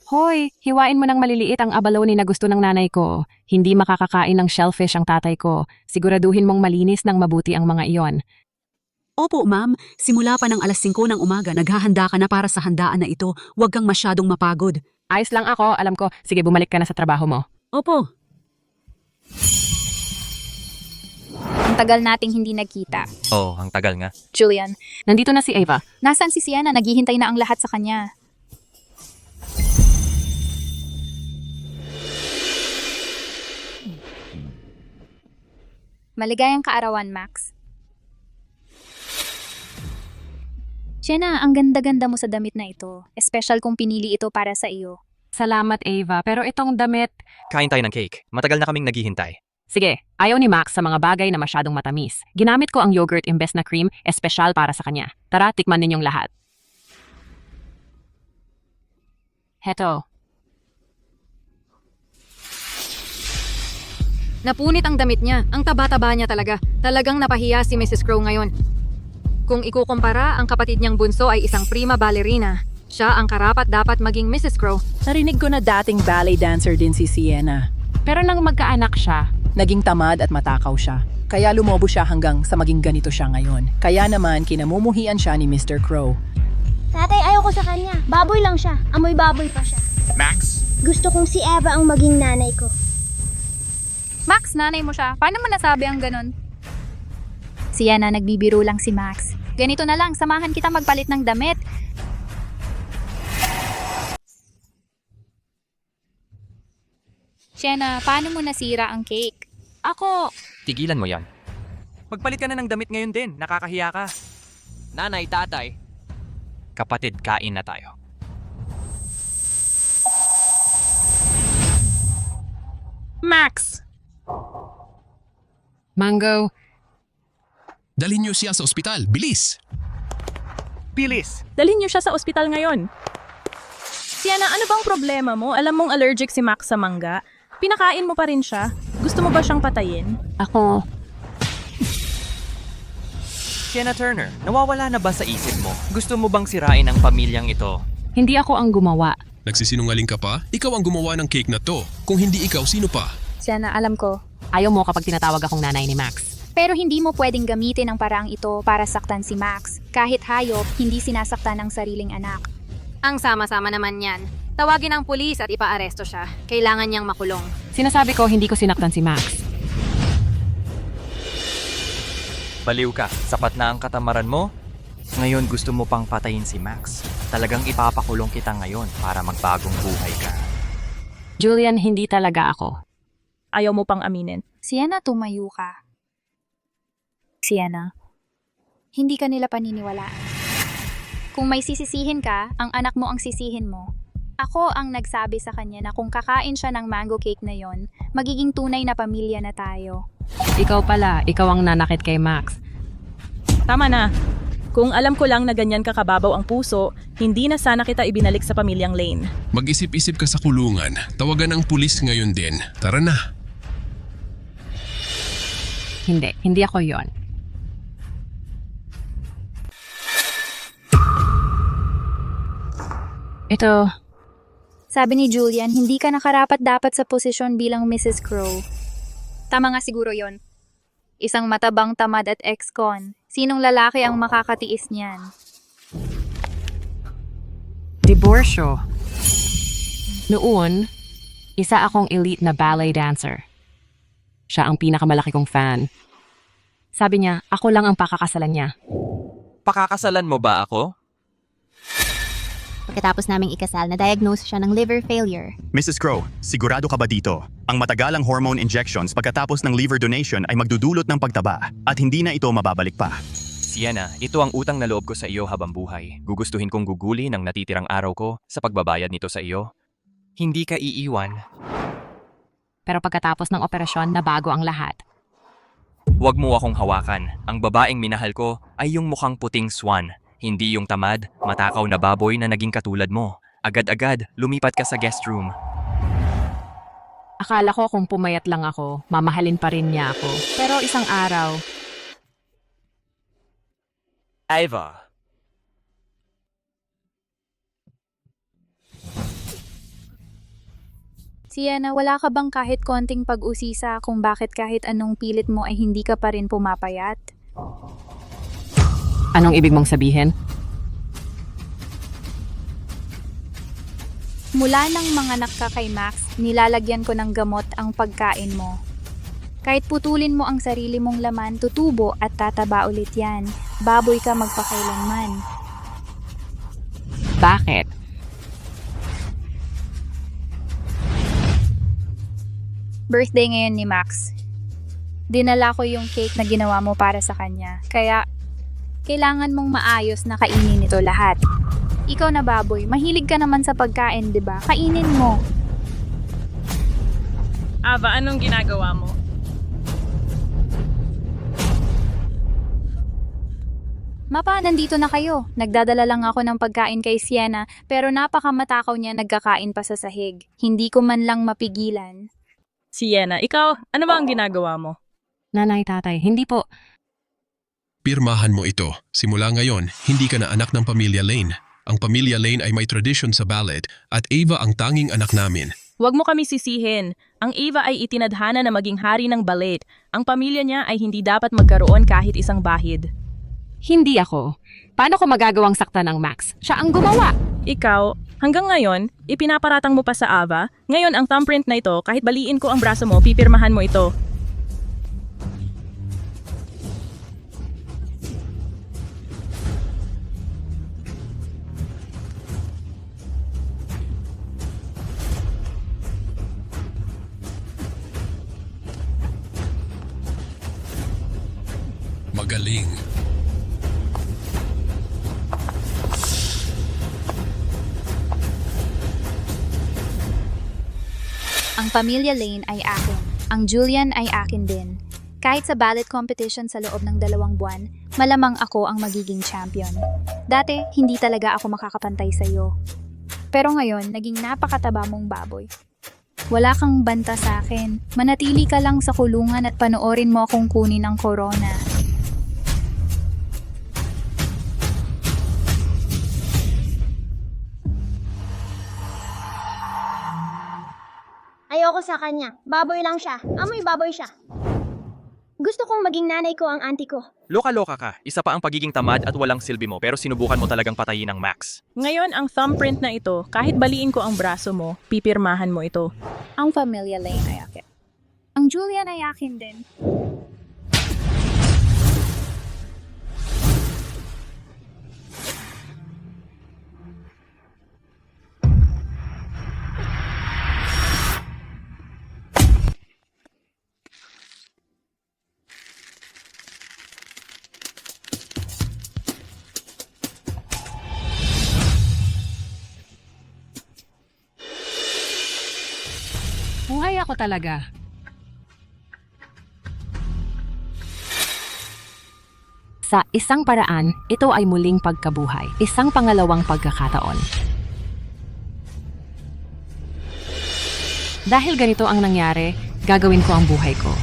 Hoy, hiwain mo ng maliliit ang abalone na gusto ng nanay ko. Hindi makakakain ng shellfish ang tatay ko. Siguraduhin mong malinis ng mabuti ang mga iyon. Opo, ma'am. Simula pa ng alas 5 ng umaga, naghahanda ka na para sa handaan na ito. Huwag kang masyadong mapagod. Ayos lang ako, alam ko. Sige, bumalik ka na sa trabaho mo. Opo. Ang tagal nating hindi nagkita. Oh, ang tagal nga. Julian, Nandito na si Ava. nasaan si Sienna? Naghihintay na ang lahat sa kanya. Maligayang kaarawan, Max. Sienna, ang ganda-ganda mo sa damit na ito. Espesyal kung pinili ito para sa iyo. Salamat, Ava. Pero itong damit... Kain tayo ng cake. Matagal na kaming naghihintay. Sige, ayaw ni Max sa mga bagay na masyadong matamis. Ginamit ko ang yogurt imbes na cream, espesyal para sa kanya. Tara, tikman ninyong lahat. Heto. Napunit ang damit niya. Ang taba-taba niya talaga. Talagang napahiya si Mrs. Crow ngayon. Kung ikukumpara, ang kapatid niyang bunso ay isang prima ballerina. Siya ang karapat dapat maging Mrs. Crow. Narinig ko na dating ballet dancer din si Sienna. Pero nang magkaanak siya, Naging tamad at matakaw siya. Kaya lumobo siya hanggang sa maging ganito siya ngayon. Kaya naman kinamumuhian siya ni Mr. Crow. Tatay, ayoko sa kanya. Baboy lang siya. Amoy baboy pa siya. Max! Gusto kong si Eva ang maging nanay ko. Max, nanay mo siya. Paano mo nasabi ang ganon? Sienna, nagbibiro lang si Max. Ganito na lang, samahan kita magpalit ng damit. Sienna, paano mo nasira ang cake? ako... Tigilan mo yan. Magpalit ka na ng damit ngayon din. Nakakahiya ka. Nanay, tatay. Kapatid, kain na tayo. Max! Mango, Dalhin niyo siya sa ospital. Bilis! Bilis! Dalhin niyo siya sa ospital ngayon. Sienna, ano bang problema mo? Alam mong allergic si Max sa mangga. Pinakain mo pa rin siya. Gusto mo ba siyang patayin? ako... Sienna Turner, nawawala na ba sa isip mo? Gusto mo bang sirain ang pamilyang ito? Hindi ako ang gumawa. Nagsisinungaling ka pa? Ikaw ang gumawa ng cake na to. Kung hindi ikaw, sino pa? Sienna, alam ko. Ayaw mo kapag tinatawag akong nanay ni Max. Pero hindi mo pwedeng gamitin ang paraang ito para saktan si Max. Kahit hayop, hindi sinasaktan ang sariling anak. Ang sama-sama naman yan. Tawagin ang pulis at ipaaresto siya. Kailangan niyang makulong. Sinasabi ko hindi ko sinaktan si Max. Baliw ka. Sapat na ang katamaran mo? Ngayon gusto mo pang patayin si Max. Talagang ipapakulong kita ngayon para magbagong buhay ka. Julian, hindi talaga ako. Ayaw mo pang aminin. Sienna, tumayo ka. Sienna, hindi ka nila paniniwalaan. Kung may sisisihin ka, ang anak mo ang sisihin mo. Ako ang nagsabi sa kanya na kung kakain siya ng mango cake na yon, magiging tunay na pamilya na tayo. Ikaw pala, ikaw ang nanakit kay Max. Tama na. Kung alam ko lang na ganyan kakababaw ang puso, hindi na sana kita ibinalik sa pamilyang Lane. Mag-isip-isip ka sa kulungan. Tawagan ang pulis ngayon din. Tara na. Hindi ako yon. Ito, Sabi ni Julian, hindi ka nakarapat-dapat sa posisyon bilang Mrs. Crow. Tama nga siguro yon. Isang matabang tamad at ex-con. Sinong lalaki ang makakatiis niyan? diborsyo. Noon, isa akong elite na ballet dancer. Siya ang pinakamalaki kong fan. Sabi niya, ako lang ang pakakasalan niya. Pakakasalan mo ba ako? Pagkatapos naming ikasal, na-diagnose siya ng liver failure. Mrs. Crow, sigurado ka ba dito? Ang matagalang hormone injections pagkatapos ng liver donation ay magdudulot ng pagtaba at hindi na ito mababalik pa. Sienna, ito ang utang na loob ko sa iyo habang buhay. Gugustuhin kong guguli ng natitirang araw ko sa pagbabayad nito sa iyo. Hindi ka iiwan. Pero pagkatapos ng operasyon, nabago ang lahat. Huwag mo akong hawakan. Ang babaeng minahal ko ay yung mukhang puting swan. Hindi yung tamad, matakaw na baboy na naging katulad mo. Agad-agad, lumipat ka sa guest room. Akala ko kung pumayat lang ako, mamahalin pa rin niya ako. Pero isang araw, Eva. Sienna, wala ka bang kahit konting pag-usisa kung bakit kahit anong pilit mo ay hindi ka pa rin pumapayat? Anong ibig mong sabihin? Mula nang manganak ka kay Max, nilalagyan ko ng gamot ang pagkain mo. Kahit putulin mo ang sarili mong laman, tutubo at tataba ulit yan. Baboy ka magpakailanman. Bakit? Birthday ngayon ni Max. Dinala ko yung cake na ginawa mo para sa kanya. Kaya, kailangan mong maayos na kainin ito lahat. Ikaw na baboy, mahilig ka naman sa pagkain, di ba? Kainin mo. Ava, anong ginagawa mo? Mapa, nandito na kayo. Nagdadala lang ako ng pagkain kay Sienna, pero napakamatakaw niya nagkakain pa sa sahig. Hindi ko man lang mapigilan. Sienna, ikaw, ano ba ang ginagawa mo? Nanay, tatay, hindi po. Pirmahan mo ito. Simula ngayon, hindi ka na anak ng pamilya Lane. Ang pamilya Lane ay may tradisyon sa ballet at Ava ang tanging anak namin. Huwag mo kami sisihin. Ang Ava ay itinadhana na maging hari ng ballet. Ang pamilya niya ay hindi dapat magkaroon kahit isang bahid. Hindi ako. Paano ko magagawang sakta ng Max? Siya ang gumawa. Ikaw, hanggang ngayon, ipinaparatang mo pa sa Ava. Ngayon, ang thumbprint na ito, kahit baliin ko ang braso mo, pipirmahan mo ito. Magaling. Ang pamilya Lane ay akin. Ang Julian ay akin din. Kahit sa ballet competition sa loob ng 2 buwan, malamang ako ang magiging champion. Dati, hindi talaga ako makakapantay sa iyo. Pero ngayon, naging napakataba mong baboy. Wala kang banta sa akin. Manatili ka lang sa kulungan at panoorin mo akong kunin ang corona. Ayoko sa kanya. Baboy lang siya. Amoy baboy siya. Gusto kong maging nanay ko ang auntie ko. Loka-loka ka. Isa pa ang pagiging tamad at walang silbi mo pero sinubukan mo talagang patayin ng Max. Ngayon, ang thumbprint na ito, kahit baliin ko ang braso mo, pipirmahan mo ito. Ang pamilya Lane ay akin. Ang Julian ay akin din. Buhay ako talaga. Sa isang paraan, ito ay muling pagkabuhay. Isang pangalawang pagkakataon. Dahil ganito ang nangyari, gagawin ko ang buhay ko.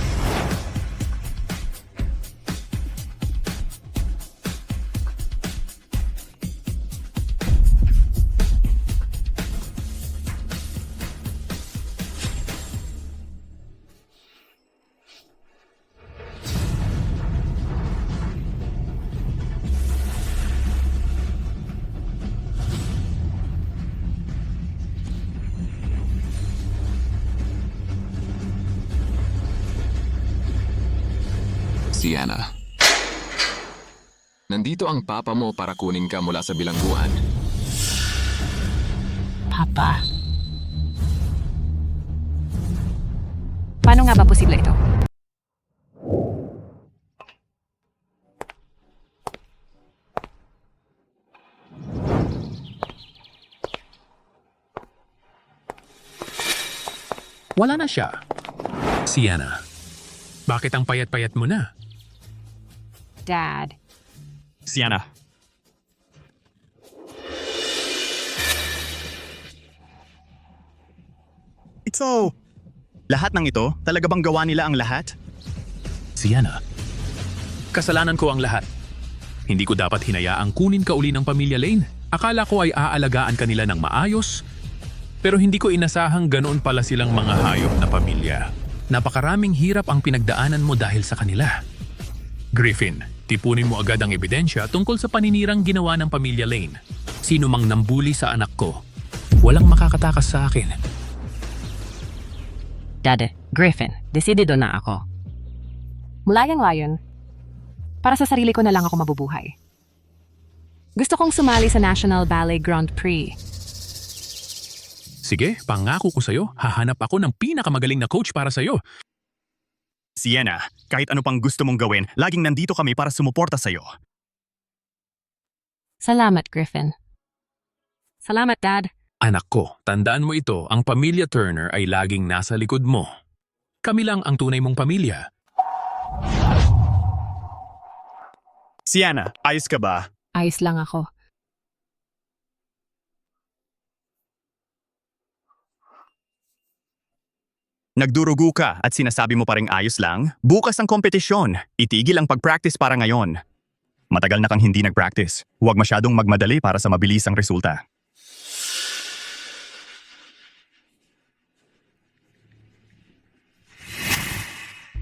Sienna. Nandito ang papa mo para kunin ka mula sa bilangguan. Papa. Paano nga ba posible ito? Wala na siya. Sienna, bakit ang payat-payat mo na? Dad. Sienna. So, lahat ng ito, talaga bang gawa nila ang lahat? Sienna, kasalanan ko ang lahat. Hindi ko dapat hinayaang kunin ka uli ng pamilya Lane. Akala ko ay aalagaan ka nila ng maayos. Pero hindi ko inasahang ganoon pala silang mga hayop na pamilya. Napakaraming hirap ang pinagdaanan mo dahil sa kanila. Griffin, tipunin mo agad ang ebidensya tungkol sa paninirang ginawa ng pamilya Lane. Sino mang nambuli sa anak ko, walang makakatakas sa akin. Dad, Griffin, desidido na ako. Mula yang layon, para sa sarili ko na lang ako mabubuhay. Gusto kong sumali sa National Ballet Grand Prix. Sige, pangako ko sa'yo, hahanap ako ng pinakamagaling na coach para sa'yo. Sienna, kahit ano pang gusto mong gawin, laging nandito kami para sumuporta sa'yo. Salamat, Griffin. Salamat, Dad. Anak ko, tandaan mo ito, ang pamilya Turner ay laging nasa likod mo. Kami lang ang tunay mong pamilya. Sienna, ayos ka ba? Ayos lang ako. Nagdurugo ka at sinasabi mo pa ring ayos lang? Bukas ang kompetisyon. Itigil ang pag-practice para ngayon. Matagal na kang hindi nag-practice. Huwag masyadong magmadali para sa mabilisang resulta.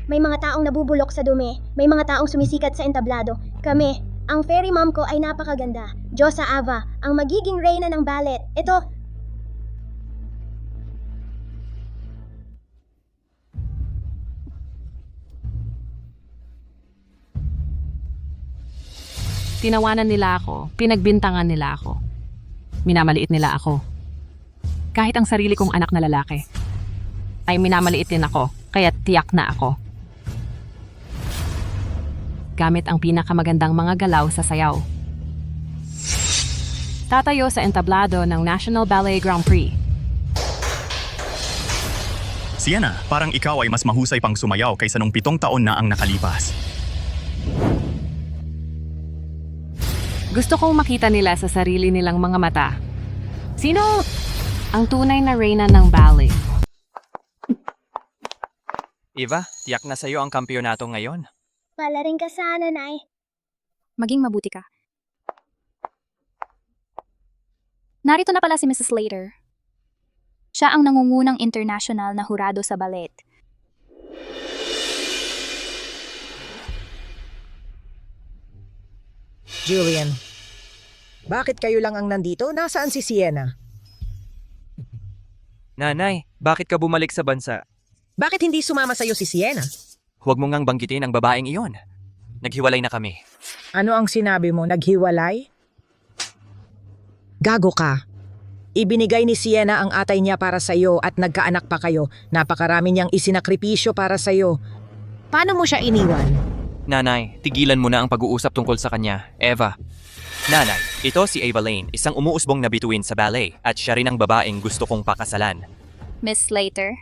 May mga taong nabubulok sa dumi. May mga taong sumisikat sa entablado. Kami, ang fairy mom ko ay napakaganda. Diyosa Ava, ang magiging reyna ng ballet. Ito, Tinawanan nila ako, pinagbintangan nila ako. Minamaliit nila ako. Kahit ang sarili kong anak na lalaki, ay minamaliit din ako, kaya tiyak na ako. Gamit ang pinakamagandang mga galaw sa sayaw. Tatayo sa entablado ng National Ballet Grand Prix. Sienna, parang ikaw ay mas mahusay pang sumayaw kaysa nung 7 taon na ang nakalipas. Gusto kong makita nila sa sarili nilang mga mata. Sino ang tunay na reyna ng ballet? Eva, tiyak na sa'yo ang kampyonato ngayon. palaring ka sana, Nay. Maging mabuti ka. Narito na pala si Mrs. Slater. Siya ang nangungunang international na hurado sa ballet. Julian, bakit kayo lang ang nandito? Nasaan si Sienna? Nanay, bakit ka bumalik sa bansa? Bakit hindi sumama sa'yo si Sienna? Huwag mo ngang banggitin ang babaeng iyon. Naghiwalay na kami. Ano ang sinabi mo? Naghiwalay? Gago ka. Ibinigay ni Sienna ang atay niya para sa'yo at nagkaanak pa kayo. Napakarami niyang isinakripisyo para sa'yo. Paano mo siya iniwan? Nanay, tigilan mo na ang pag-uusap tungkol sa kanya. Eva. Nanay, ito si Ava Lane, isang umuusbong na bituin sa ballet at siya rin ang babaeng gusto kong pakasalan. Miss Slater,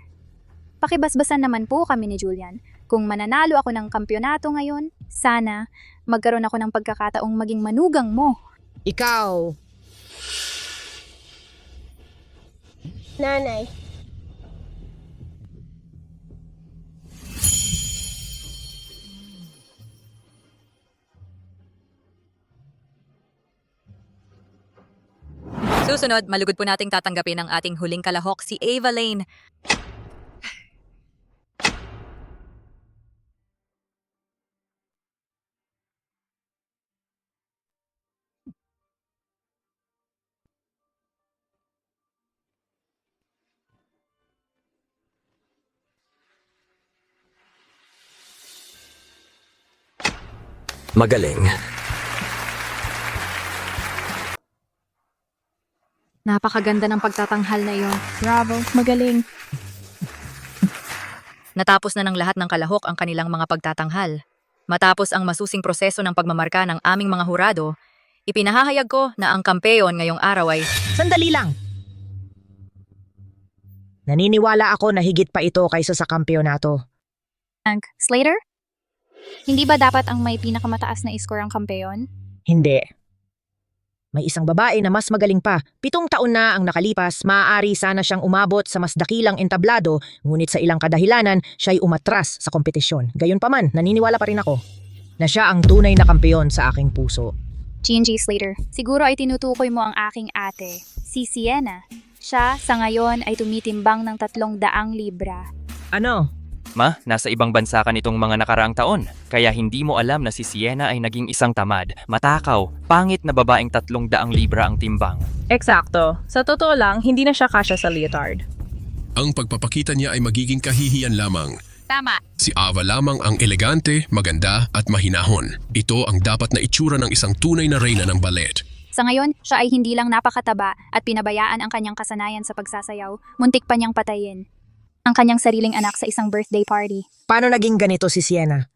pakibasbasan naman po kami ni Julian. Kung mananalo ako ng kampyonato ngayon, sana magkaroon ako ng pagkakataong maging manugang mo. Ikaw. Nanay. Susunod, malugod po nating tatanggapin ang ating huling kalahok, si Ava Lane. Magaling. Napakaganda ng pagtatanghal na iyon. Bravo, magaling. Natapos na ng lahat ng kalahok ang kanilang mga pagtatanghal. Matapos ang masusing proseso ng pagmamarka ng aming mga hurado, ipinahahayag ko na ang kampeon ngayong araw ay... Sandali lang. Naniniwala ako na higit pa ito kaysa sa kampyonato. Hank, Slater? Hindi ba dapat ang may pinakamataas na score ang kampeon? Hindi. May isang babae na mas magaling pa. 7 taon na ang nakalipas, maaari sana siyang umabot sa mas dakilang entablado, ngunit sa ilang kadahilanan, siya'y umatras sa kompetisyon. Gayunpaman, naniniwala pa rin ako na siya ang tunay na kampeon sa aking puso. G&G Slater, siguro ay tinutukoy mo ang aking ate, si Sienna. Siya sa ngayon ay tumitimbang ng 300 libra. Ano? Ma, nasa ibang bansa ka nitong mga nakaraang taon, kaya hindi mo alam na si Sienna ay naging isang tamad, matakaw, pangit na babaeng 300 libra ang timbang. Eksakto. Sa totoo lang, hindi na siya kasya sa leotard. Ang pagpapakita niya ay magiging kahihiyan lamang. Tama. Si Ava lamang ang elegante, maganda at mahinahon. Ito ang dapat na itsura ng isang tunay na reyna ng ballet. Sa ngayon, siya ay hindi lang napakataba at pinabayaan ang kanyang kasanayan sa pagsasayaw, muntik pa niyang patayin ang kanyang sariling anak sa isang birthday party. Paano naging ganito si Sienna?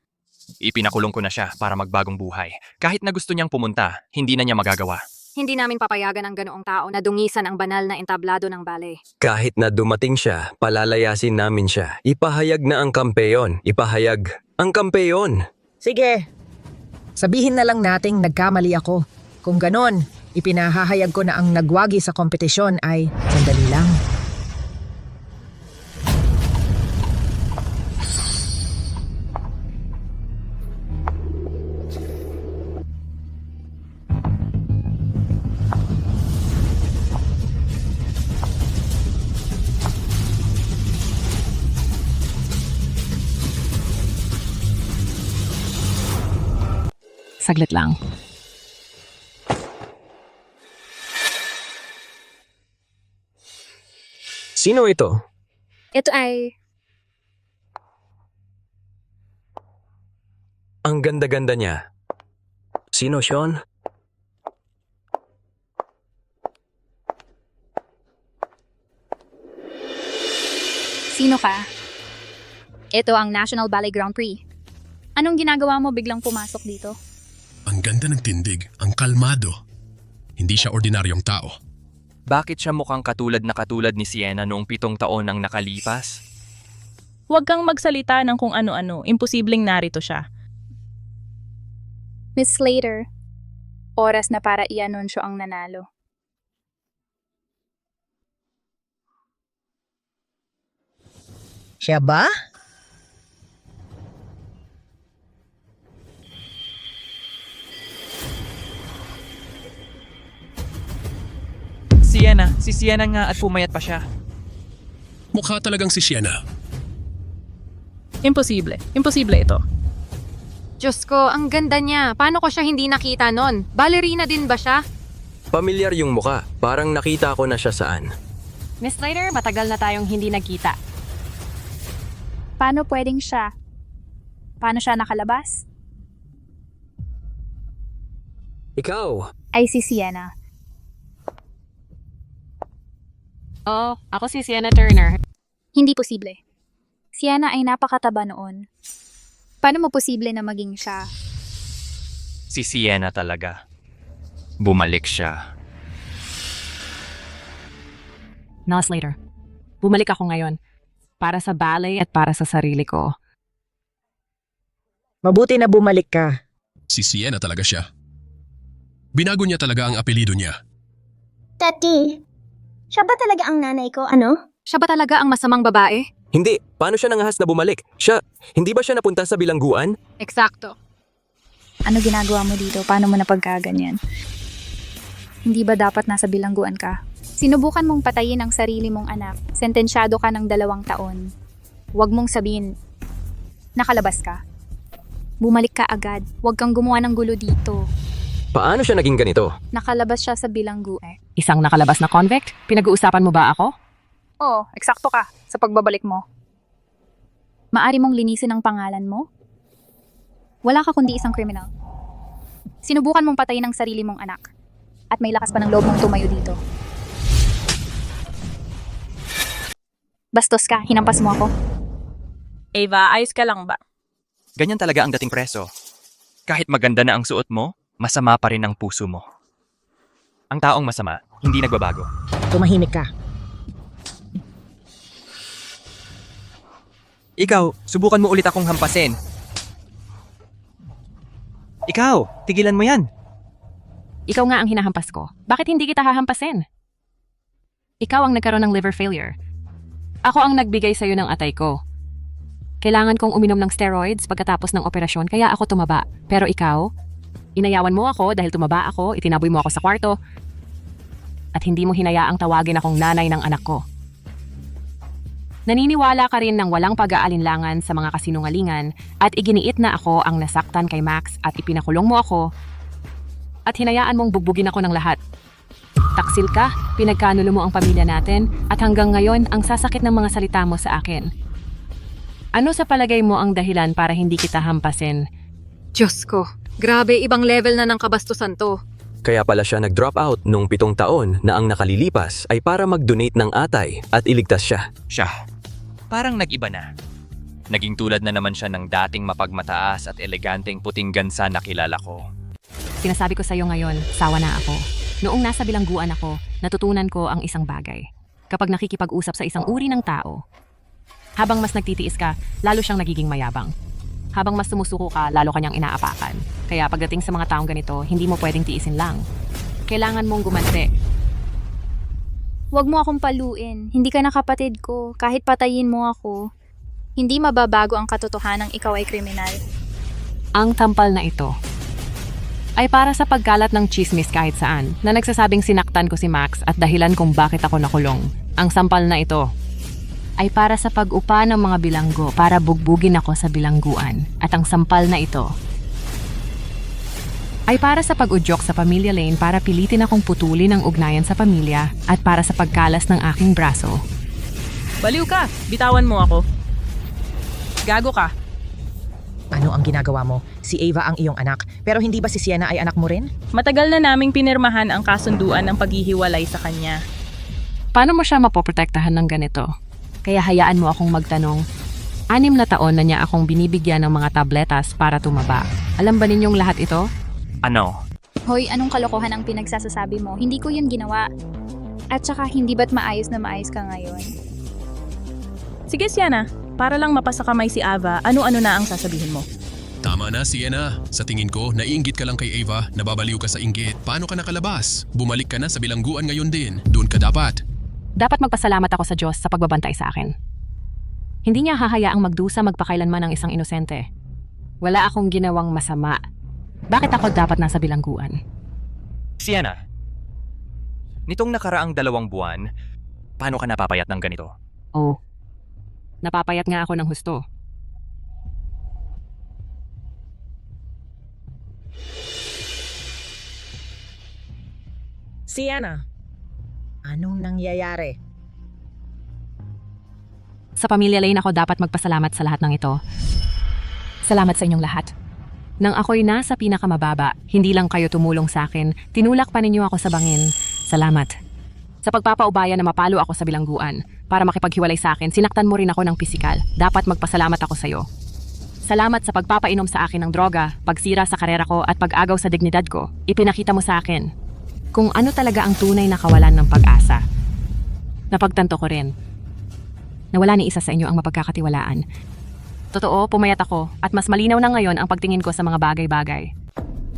Ipinakulong ko na siya para magbagong buhay. Kahit na gusto niyang pumunta, hindi na niya magagawa. Hindi namin papayagan ang ganoong tao na dungisan ang banal na entablado ng ballet. Kahit na dumating siya, palalayasin namin siya. Ipahayag na ang kampeyon. Ipahayag ang kampeyon. Sige. Sabihin na lang nating nagkamali ako. Kung ganon, ipinahahayag ko na ang nagwagi sa kompetisyon ay sandali lang. Saglit lang. Sino ito? Ito ay... Ang ganda-ganda niya. Sino, Sean? Sino ka? Ito ang National Ballet Grand Prix. Anong ginagawa mo biglang pumasok dito? Ang ganda ng tindig, ang kalmado. Hindi siya ordinaryong tao. Bakit siya mukhang katulad ni Sienna noong 7 taon ang nakalipas? Huwag kang magsalita ng kung ano-ano. Imposibleng narito siya. Miss Slater, oras na para i-anunsyo ang nanalo. Siya ba? Si Sienna nga at pumayat pa siya. Mukha talagang si Sienna. Imposible. Imposible ito. Diyos ko, ang ganda niya. Paano ko siya hindi nakita nun? Ballerina din ba siya? Pamilyar yung muka. Parang nakita ko na siya saan. Miss Slater, matagal na tayong hindi nagkita. Paano pwedeng siya? Paano siya nakalabas? Ikaw. Ay si Sienna. Oo, ako si Sienna Turner. Hindi posible. Sienna ay napakataba noon. Paano mo posible na maging siya? Si Sienna talaga. Bumalik siya. No, Slater. Bumalik ako ngayon. Para sa ballet at para sa sarili ko. Mabuti na bumalik ka. Si Sienna talaga siya. Binago niya talaga ang apelido niya. Tati, siya ba talaga ang nanay ko, ano? Siya ba talaga ang masamang babae? Hindi. Paano siya nangahas na bumalik? Hindi ba siya napunta sa bilangguan? Eksakto. Ano ginagawa mo dito? Paano mo napagkaganyan? Hindi ba dapat nasa bilangguan ka? Sinubukan mong patayin ang sarili mong anak. Sentensyado ka ng 2 taon. Huwag mong sabihin, nakalabas ka. Bumalik ka agad. Huwag kang gumawa ng gulo dito. Paano siya naging ganito? Nakalabas siya sa bilanggu eh. Isang nakalabas na convict? Pinag-uusapan mo ba ako? Oo, eksakto ka sa pagbabalik mo. Maari mong linisin ang pangalan mo? Wala ka kundi isang kriminal. Sinubukan mong patayin ang sarili mong anak. At may lakas pa ng loob mong tumayo dito. Bastos ka, hinampas mo ako. Ava, ayos ka lang ba? Ganyan talaga ang dating preso. Kahit maganda na ang suot mo, masama pa rin ang puso mo. Ang taong masama, hindi nagbabago. Tumahimik ka. Ikaw, subukan mo ulit akong hampasin. Ikaw, tigilan mo yan. Ikaw nga ang hinahampas ko. Bakit hindi kita hahampasin? Ikaw ang nagkaroon ng liver failure. Ako ang nagbigay sa'yo ng atay ko. Kailangan kong uminom ng steroids pagkatapos ng operasyon kaya ako tumaba. Pero ikaw, inayawan mo ako dahil tumaba ako, itinaboy mo ako sa kwarto. at hindi mo hinayaang tawagin akong nanay ng anak ko. Naniniwala ka rin ng walang pag-aalinlangan sa mga kasinungalingan at iginiit na ako ang nasaktan kay Max at ipinakulong mo ako at hinayaan mong bugbugin ako ng lahat. Taksil ka, pinagkanulo mo ang pamilya natin at hanggang ngayon ang sasakit ng mga salita mo sa akin. Ano sa palagay mo ang dahilan para hindi kita hampasin? Diyos ko, grabe ibang level na ng kabastusan to. Kaya pala siya nag-drop out nung 7 taon na ang nakalilipas ay para mag-donate ng atay at iligtas siya. Parang nag-iba na. Naging tulad na naman siya ng dating mapagmataas at eleganteng puting gansa na kilala ko. Sinasabi ko sa iyo ngayon, sawa na ako. Noong nasa bilangguan ako, natutunan ko ang isang bagay. Kapag nakikipag-usap sa isang uri ng tao, habang mas nagtitiis ka, lalo siyang nagiging mayabang. Habang mas sumusuko ka, lalo kanyang inaapakan. Kaya pagdating sa mga taong ganito, hindi mo pwedeng tiisin lang. Kailangan mong gumanti. Huwag mo akong paluin. Hindi ka na kapatid ko. Kahit patayin mo ako, hindi mababago ang katotohanang ikaw ay kriminal. Ang tampal na ito ay para sa pagkalat ng chismis kahit saan na nagsasabing sinaktan ko si Max at dahilan kung bakit ako nakulong. Ang sampal na ito ay para sa pag-upa ng mga bilanggo para bugbugin ako sa bilangguan. At ang sampal na ito ay para sa pag-udyok sa Pamilya Lane para pilitin akong putulin ang ugnayan sa pamilya at para sa pagkalas ng aking braso. Baliw ka! Bitawan mo ako. Gago ka. Ano ang ginagawa mo? Si Ava ang iyong anak, pero hindi ba si Sienna ay anak mo rin? Matagal na naming pinirmahan ang kasunduan ng paghihiwalay sa kanya. Paano mo siya mapoprotektahan ng ganito? Kaya hayaan mo akong magtanong. 6 na taon na niya akong binibigyan ng mga tabletas para tumaba. Alam ba ninyong lahat ito? Ano? Hoy, anong kalokohan ang pinagsasasabi mo? Hindi ko yun ginawa. At saka hindi ba't maayos na maayos ka ngayon? Sige, Sienna. Para lang mapasa kamay si Ava, ano-ano na ang sasabihin mo? Tama na, Sienna. Sa tingin ko, naiinggit ka lang kay Ava, nababaliw ka sa inggit. Paano ka nakalabas? Bumalik ka na sa bilangguan ngayon din. Doon ka dapat. Dapat magpasalamat ako sa Diyos sa pagbabantay sa akin. Hindi niya hahayaang magdusa magpakailanman ng isang inosente. Wala akong ginawang masama. Bakit ako dapat nasa bilangguan? Sienna, nitong nakaraang 2 buwan, paano ka napapayat ng ganito? Oh, napapayat nga ako ng husto. Sienna, anong nangyayari? Sa Pamilya Lane ako dapat magpasalamat sa lahat ng ito. Salamat sa inyong lahat. Nang ako'y nasa pinakamababa, hindi lang kayo tumulong sa akin, tinulak pa ninyo ako sa bangin. Salamat. Sa pagpapaubaya na mapalo ako sa bilangguan, para makipaghiwalay sa akin, sinaktan mo rin ako ng pisikal. Dapat magpasalamat ako sa iyo. Salamat sa pagpapainom sa akin ng droga, pagsira sa karera ko at pag-agaw sa dignidad ko. Ipinakita mo sa akin kung ano talaga ang tunay na kawalan ng pag-asa. Napagtanto ko rin na wala ni isa sa inyo ang mapagkakatiwalaan. Totoo, pumayat ako at mas malinaw na ngayon ang pagtingin ko sa mga bagay-bagay.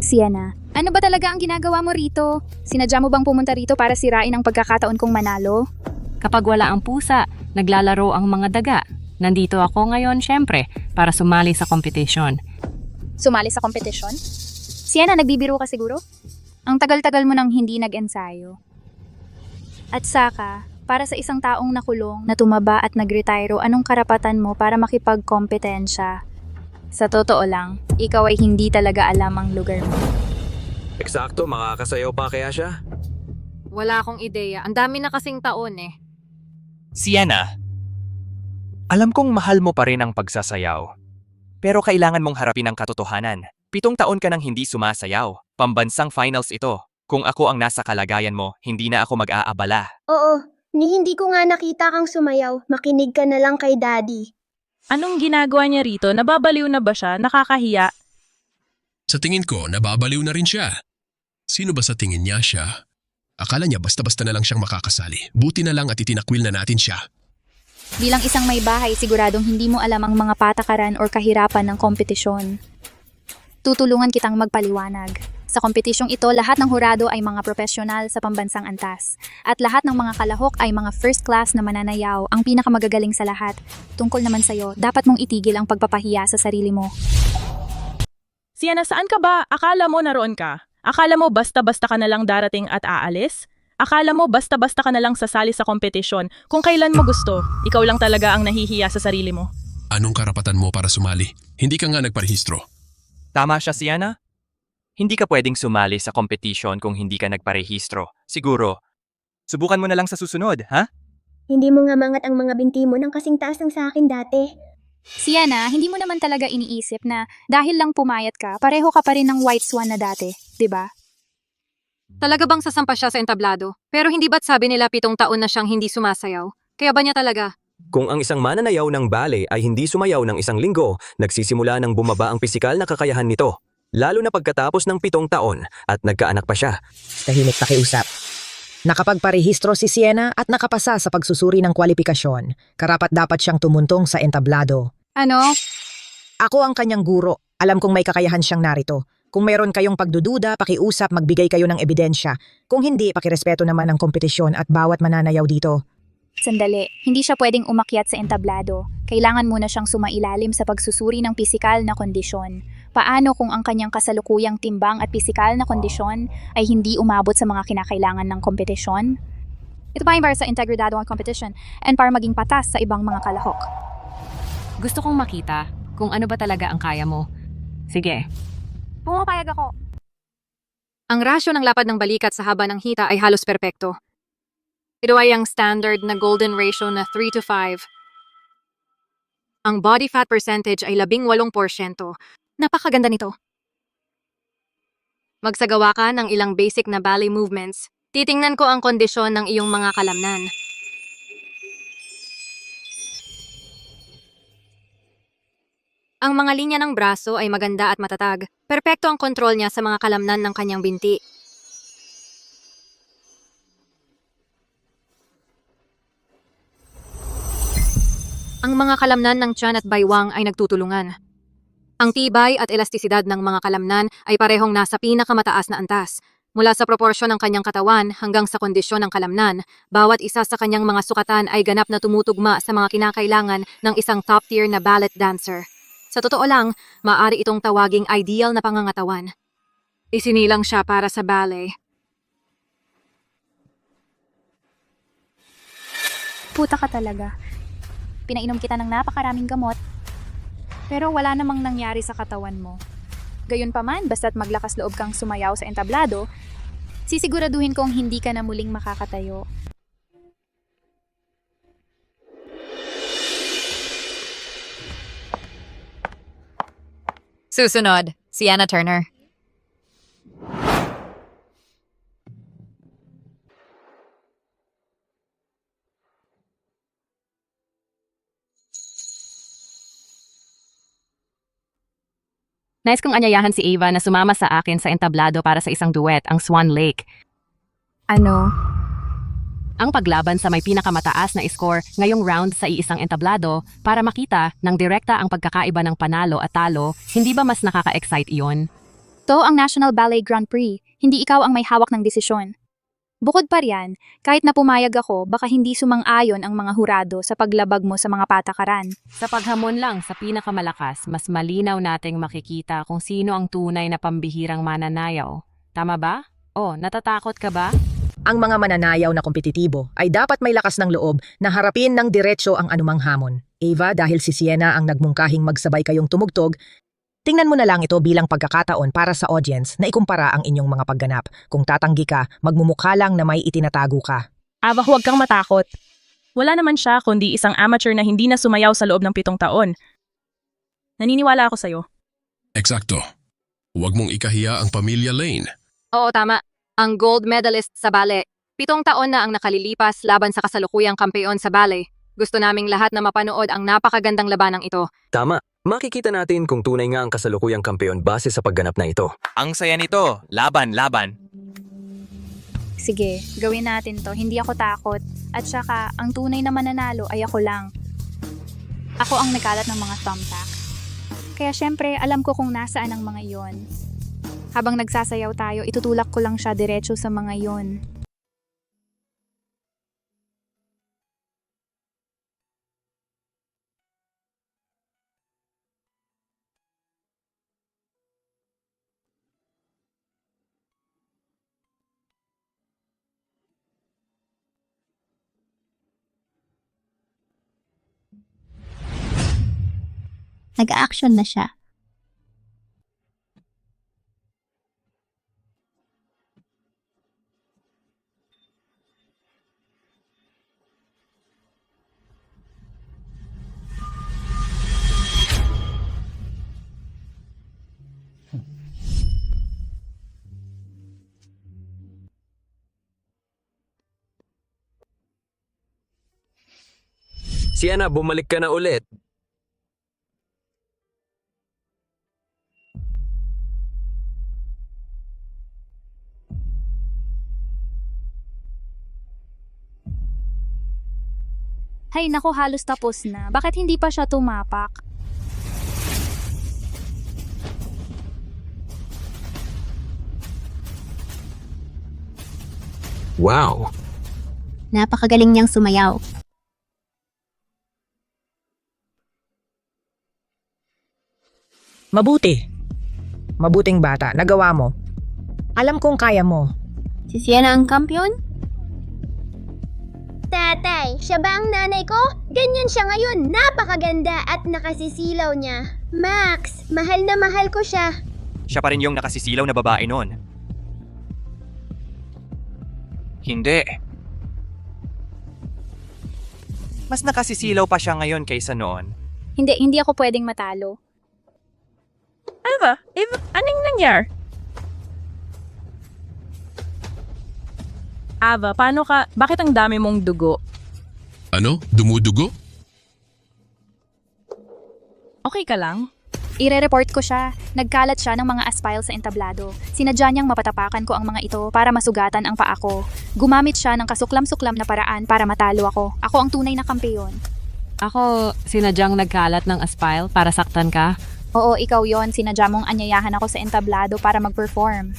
Sienna, ano ba talaga ang ginagawa mo rito? Sinadya mo bang pumunta rito para sirain ang pagkakataon kong manalo? Kapag wala ang pusa, naglalaro ang mga daga. Nandito ako ngayon, syempre, para sumali sa competition. Sumali sa kompetisyon? Sienna, nagbibiro ka siguro? Ang tagal-tagal mo nang hindi nag-ensayo. At saka, para sa isang taong nakulong, na tumaba at nag-retiro, anong karapatan mo para makipagkompetensya? Sa totoo lang, ikaw ay hindi talaga alam ang lugar mo. Eksakto, makakasayaw pa kaya siya? Wala akong ideya. Ang dami na kasing taon eh. Sienna, alam kong mahal mo pa rin ang pagsasayaw. Pero kailangan mong harapin ang katotohanan. 7 taon ka nang hindi sumasayaw. Pambansang finals ito. Kung ako ang nasa kalagayan mo, hindi na ako mag-aabala. Oo, hindi ko nga nakita kang sumayaw. Makinig ka na lang kay Daddy. Anong ginagawa niya rito? Nababaliw na ba siya? Nakakahiya? Sa tingin ko, nababaliw na rin siya. Sino ba sa tingin niya siya? Akala niya basta-basta na lang siyang makakasali. Buti na lang at itinakwil na natin siya. Bilang isang may bahay, siguradong hindi mo alam ang mga patakaran or kahirapan ng kompetisyon. Tutulungan kitang magpaliwanag. Sa kompetisyong ito, lahat ng hurado ay mga profesional sa pambansang antas. At lahat ng mga kalahok ay mga first class na mananayaw, ang pinakamagagaling sa lahat. Tungkol naman sa'yo, dapat mong itigil ang pagpapahiya sa sarili mo. Sienna, saan ka ba? Akala mo naroon ka? Akala mo basta-basta ka na lang darating at aalis? Akala mo basta-basta ka na lang sasali sa kompetisyon kung kailan mo gusto. Ikaw lang talaga ang nahihiya sa sarili mo. Anong karapatan mo para sumali? Hindi ka nga nagparehistro. Tama siya, Sienna? Hindi ka pwedeng sumali sa competition kung hindi ka nagparehistro. Siguro, subukan mo na lang sa susunod, ha? Hindi mo nga mangat ang mga binti mo ng kasing taas ng sa akin dati. Sienna, hindi mo naman talaga iniisip na dahil lang pumayat ka, pareho ka pa rin ng white swan na dati, di ba? Talaga bang sasampa siya sa entablado? Pero hindi ba't sabi nila 7 taon na siyang hindi sumasayaw? Kaya ba niya talaga? Kung ang isang mananayaw ng ballet ay hindi sumayaw ng 1 linggo, nagsisimula ng bumaba ang pisikal na kakayahan nito. Lalo na pagkatapos ng 7 taon at nagkaanak pa siya. Tahimik pakiusap. Nakapagparehistro si Sienna at nakapasa sa pagsusuri ng kwalifikasyon. Karapat dapat siyang tumuntong sa entablado. Ano? Ako ang kanyang guro. Alam kong may kakayahan siyang narito. Kung mayroon kayong pagdududa, pakiusap, magbigay kayo ng ebidensya. Kung hindi, pakirespeto naman ang kompetisyon at bawat mananayaw dito. Sandali, hindi siya pwedeng umakyat sa entablado. Kailangan muna siyang sumailalim sa pagsusuri ng pisikal na kondisyon. Paano kung ang kanyang kasalukuyang timbang at pisikal na kondisyon ay hindi umabot sa mga kinakailangan ng kompetisyon? Ito pa yung para sa integridad ng competition and para maging patas sa ibang mga kalahok. Gusto kong makita kung ano ba talaga ang kaya mo. Sige. Pumapayag ako. Ang rasyo ng lapad ng balikat sa haba ng hita ay halos perpekto. Ito ay ang standard na golden ratio na 3:5. Ang body fat percentage ay 18%. Napakaganda nito. Magsagawa ka ng ilang basic na ballet movements. Titingnan ko ang kondisyon ng iyong mga kalamnan. Ang mga linya ng braso ay maganda at matatag. Perpekto ang kontrol niya sa mga kalamnan ng kanyang binti. Ang mga kalamnan ng tiyan at baywang ay nagtutulungan. Ang tibay at elastisidad ng mga kalamnan ay parehong nasa pinakamataas na antas. Mula sa proporsyon ng kanyang katawan hanggang sa kondisyon ng kalamnan, bawat isa sa kanyang mga sukatan ay ganap na tumutugma sa mga kinakailangan ng isang top-tier na ballet dancer. Sa totoo lang, maaari itong tawaging ideal na pangangatawan. Isinilang siya para sa ballet. Puta ka talaga. Pinainom kita ng napakaraming gamot. Pero wala namang nangyari sa katawan mo. Gayunpaman, basta't maglakas loob kang sumayaw sa entablado, sisiguraduhin kong hindi ka na muling makakatayo. Susunod, Sienna Turner. Nais kong anyayahan si Ava na sumama sa akin sa entablado para sa isang duet, ang Swan Lake. Ano? Ang paglaban sa may pinakamataas na score ngayong round sa iisang entablado para makita ng direkta ang pagkakaiba ng panalo at talo, hindi ba mas nakaka-excite iyon? To ang National Ballet Grand Prix, hindi ikaw ang may hawak ng desisyon. Bukod pa riyan, kahit na pumayag ako, baka hindi sumang-ayon ang mga hurado sa paglabag mo sa mga patakaran. Sa paghamon lang sa pinakamalakas, mas malinaw nating makikita kung sino ang tunay na pambihirang mananayaw. Tama ba? O, natatakot ka ba? Ang mga mananayaw na kompetitibo ay dapat may lakas ng loob na harapin ng diretso ang anumang hamon. Ava, dahil si Sienna ang nagmungkahing magsabay kayong tumugtog, tingnan mo na lang ito bilang pagkakataon para sa audience na ikumpara ang inyong mga pagganap. Kung tatanggi ka, magmumukha lang na may itinatago ka. Ava, huwag kang matakot. Wala naman siya kundi isang amateur na hindi na sumayaw sa loob ng 7 taon. Naniniwala ako sa'yo. Eksakto. Huwag mong ikahiya ang pamilya Lane. Oo, tama. Ang gold medalist sa ballet. 7 taon na ang nakalilipas laban sa kasalukuyang kampeon sa ballet. Gusto naming lahat na mapanood ang napakagandang labanang ito. Tama. Makikita natin kung tunay nga ang kasalukuyang kampeon base sa pagganap na ito. Ang saya nito. Laban, laban. Sige, gawin natin to. Hindi ako takot. At saka, ang tunay na mananalo ay ako lang. Ako ang nagkalat ng mga thumbtack. Kaya syempre, alam ko kung nasaan ang mga iyon. Habang nagsasayaw tayo, itutulak ko lang siya diretso sa mga iyon. Nag-a-action na siya. Sienna, bumalik ka na ulit. Hay nako, halos tapos na. Bakit hindi pa siya tumapak? Wow! Napakagaling niyang sumayaw. Mabuti. Mabuting bata, nagawa mo. Alam kong kaya mo. Si Sienna ang kampiyon? Tatay, siya ba ang nanay ko? Ganyan siya ngayon. Napakaganda at nakasisilaw niya. Max, mahal na mahal ko siya. Siya pa rin yung nakasisilaw na babae noon. Hindi. Mas nakasisilaw pa siya ngayon kaysa noon. Hindi ako pwedeng matalo. Ava, anong nangyari? Ava, paano ka? Bakit ang dami mong dugo? Ano? Dumudugo? Okay ka lang? Ire-report ko siya. Nagkalat siya ng mga aspile sa entablado. Sinadya niyang mapatapakan ko ang mga ito para masugatan ang paa ko. Gumamit siya ng kasuklam-suklam na paraan para matalo ako. Ako ang tunay na kampeyon. Ako, sinadyang nagkalat ng aspile para saktan ka. Oo, ikaw yon. Sinadya mong anyayahan ako sa entablado para mag-perform.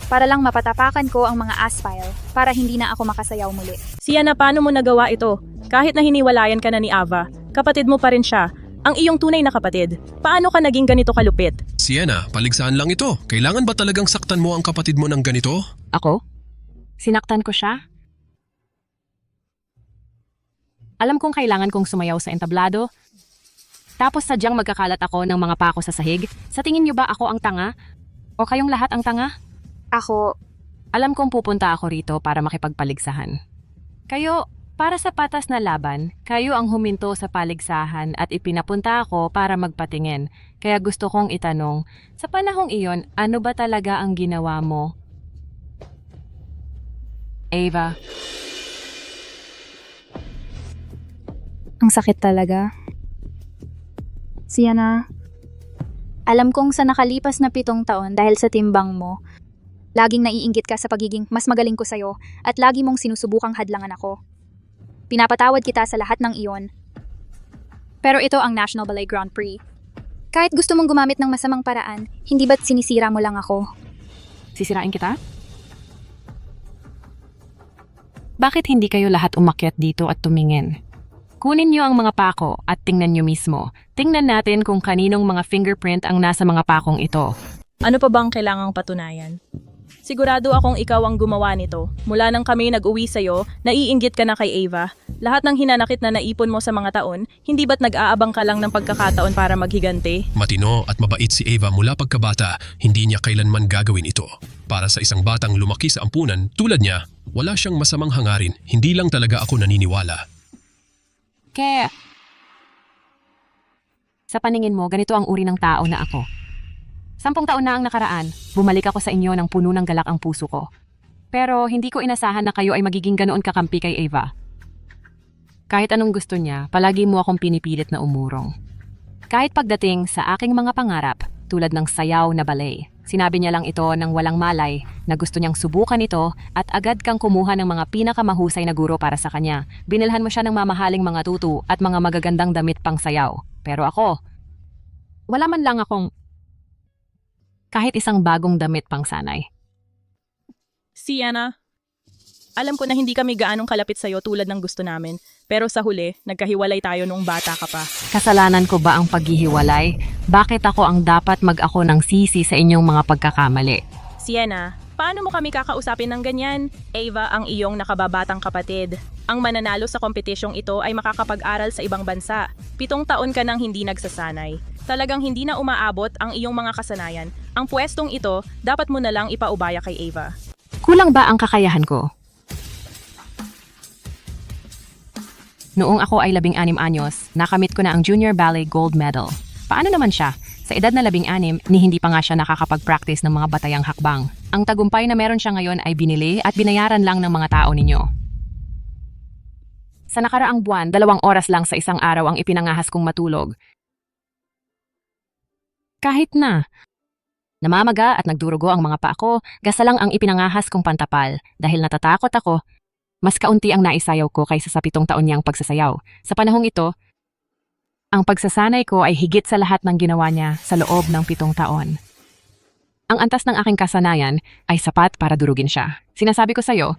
Para lang mapatapakan ko ang mga aspile para hindi na ako makasayaw muli. Sienna, paano mo nagawa ito? Kahit na hiniwalayan ka na ni Ava, kapatid mo pa rin siya. Ang iyong tunay na kapatid. Paano ka naging ganito kalupit? Sienna, paligsahan lang ito. Kailangan ba talagang saktan mo ang kapatid mo ng ganito? Ako? Sinaktan ko siya? Alam kong kailangan kong sumayaw sa entablado. Tapos sadyang magkakalat ako ng mga pako sa sahig. Sa tingin niyo ba ako ang tanga? O kayong lahat ang tanga? Ako, Alam kong pupunta ako rito para makipagpaligsahan. Kayo, para sa patas na laban, kayo ang huminto sa paligsahan at ipinapunta ako para magpatingin. Kaya gusto kong itanong, sa panahong iyon, ano ba talaga ang ginawa mo? Ava, ang sakit talaga. Sienna, alam kong sa nakalipas na 7 taon dahil sa timbang mo, laging naiinggit ka sa pagiging mas magaling ko sa'yo at lagi mong sinusubukang hadlangan ako. Pinapatawad kita sa lahat ng iyon. Pero ito ang National Ballet Grand Prix. Kahit gusto mong gumamit ng masamang paraan, hindi ba't sinisira mo lang ako? sisirain kita? Bakit hindi kayo lahat umakyat dito at tumingin? Kunin niyo ang mga pako at tingnan niyo mismo. Tingnan natin kung kaninong mga fingerprint ang nasa mga pakong ito. Ano pa bang kailangang patunayan? Sigurado akong ikaw ang gumawa nito. Mula nang kami nag-uwi sa'yo, naiinggit ka na kay Ava. Lahat ng hinanakit na naipon mo sa mga taon, hindi ba't nag-aabang ka lang ng pagkakataon para maghigante? Matino at mabait si Ava mula pagkabata, hindi niya kailanman gagawin ito. Para sa isang batang lumaki sa ampunan, tulad niya, wala siyang masamang hangarin, hindi lang talaga ako naniniwala. Kaya, sa paningin mo, ganito ang uri ng tao na ako. 10 taon na ang nakaraan, bumalik ako sa inyo ng puno ng galak ang puso ko. Pero hindi ko inasahan na kayo ay magiging ganoon kakampi kay Ava. Kahit anong gusto niya, palagi mo akong pinipilit na umurong. Kahit pagdating sa aking mga pangarap, tulad ng sayaw na ballet, sinabi niya lang ito ng walang malay na gusto niyang subukan ito at agad kang kumuha ng mga pinakamahusay na guro para sa kanya. Binilhan mo siya ng mamahaling mga tutu at mga magagandang damit pang sayaw. Pero ako, wala man lang akong kahit isang bagong damit pang sanay. Sienna, alam ko na hindi kami gaanong kalapit sa'yo tulad ng gusto namin, pero sa huli, nagkahiwalay tayo nung bata ka pa. Kasalanan ko ba ang paghihiwalay? Bakit ako ang dapat mag-ako ng sisi sa inyong mga pagkakamali? Sienna, paano mo kami kakausapin ng ganyan? Ava ang iyong nakababatang kapatid. Ang mananalo sa kompetisyong ito ay makakapag-aral sa ibang bansa. 7 taon ka nang hindi nagsasanay. Talagang hindi na umaabot ang iyong mga kasanayan. Ang pwestong ito, dapat mo na lang ipaubaya kay Ava. Kulang ba ang kakayahan ko? Noong ako ay 16 anyos, nakamit ko na ang Junior Ballet Gold Medal. Paano naman siya? Sa edad na 16, ni hindi pa nga siya nakakapag-practice ng mga batayang hakbang. Ang tagumpay na meron siya ngayon ay binili at binayaran lang ng mga tao ninyo. Sa nakaraang buwan, 2 oras lang sa isang araw ang ipinangahas kong matulog. Kahit na. Namamaga at nagdurugo ang mga paa ko, gasa lang ang ipinangahas kong pantapal. Dahil natatakot ako, mas kaunti ang naisayaw ko kaysa sa 7 taon niyang pagsasayaw. Sa panahong ito, ang pagsasanay ko ay higit sa lahat ng ginawa niya sa loob ng 7 taon. Ang antas ng aking kasanayan ay sapat para durugin siya. Sinasabi ko sa'yo,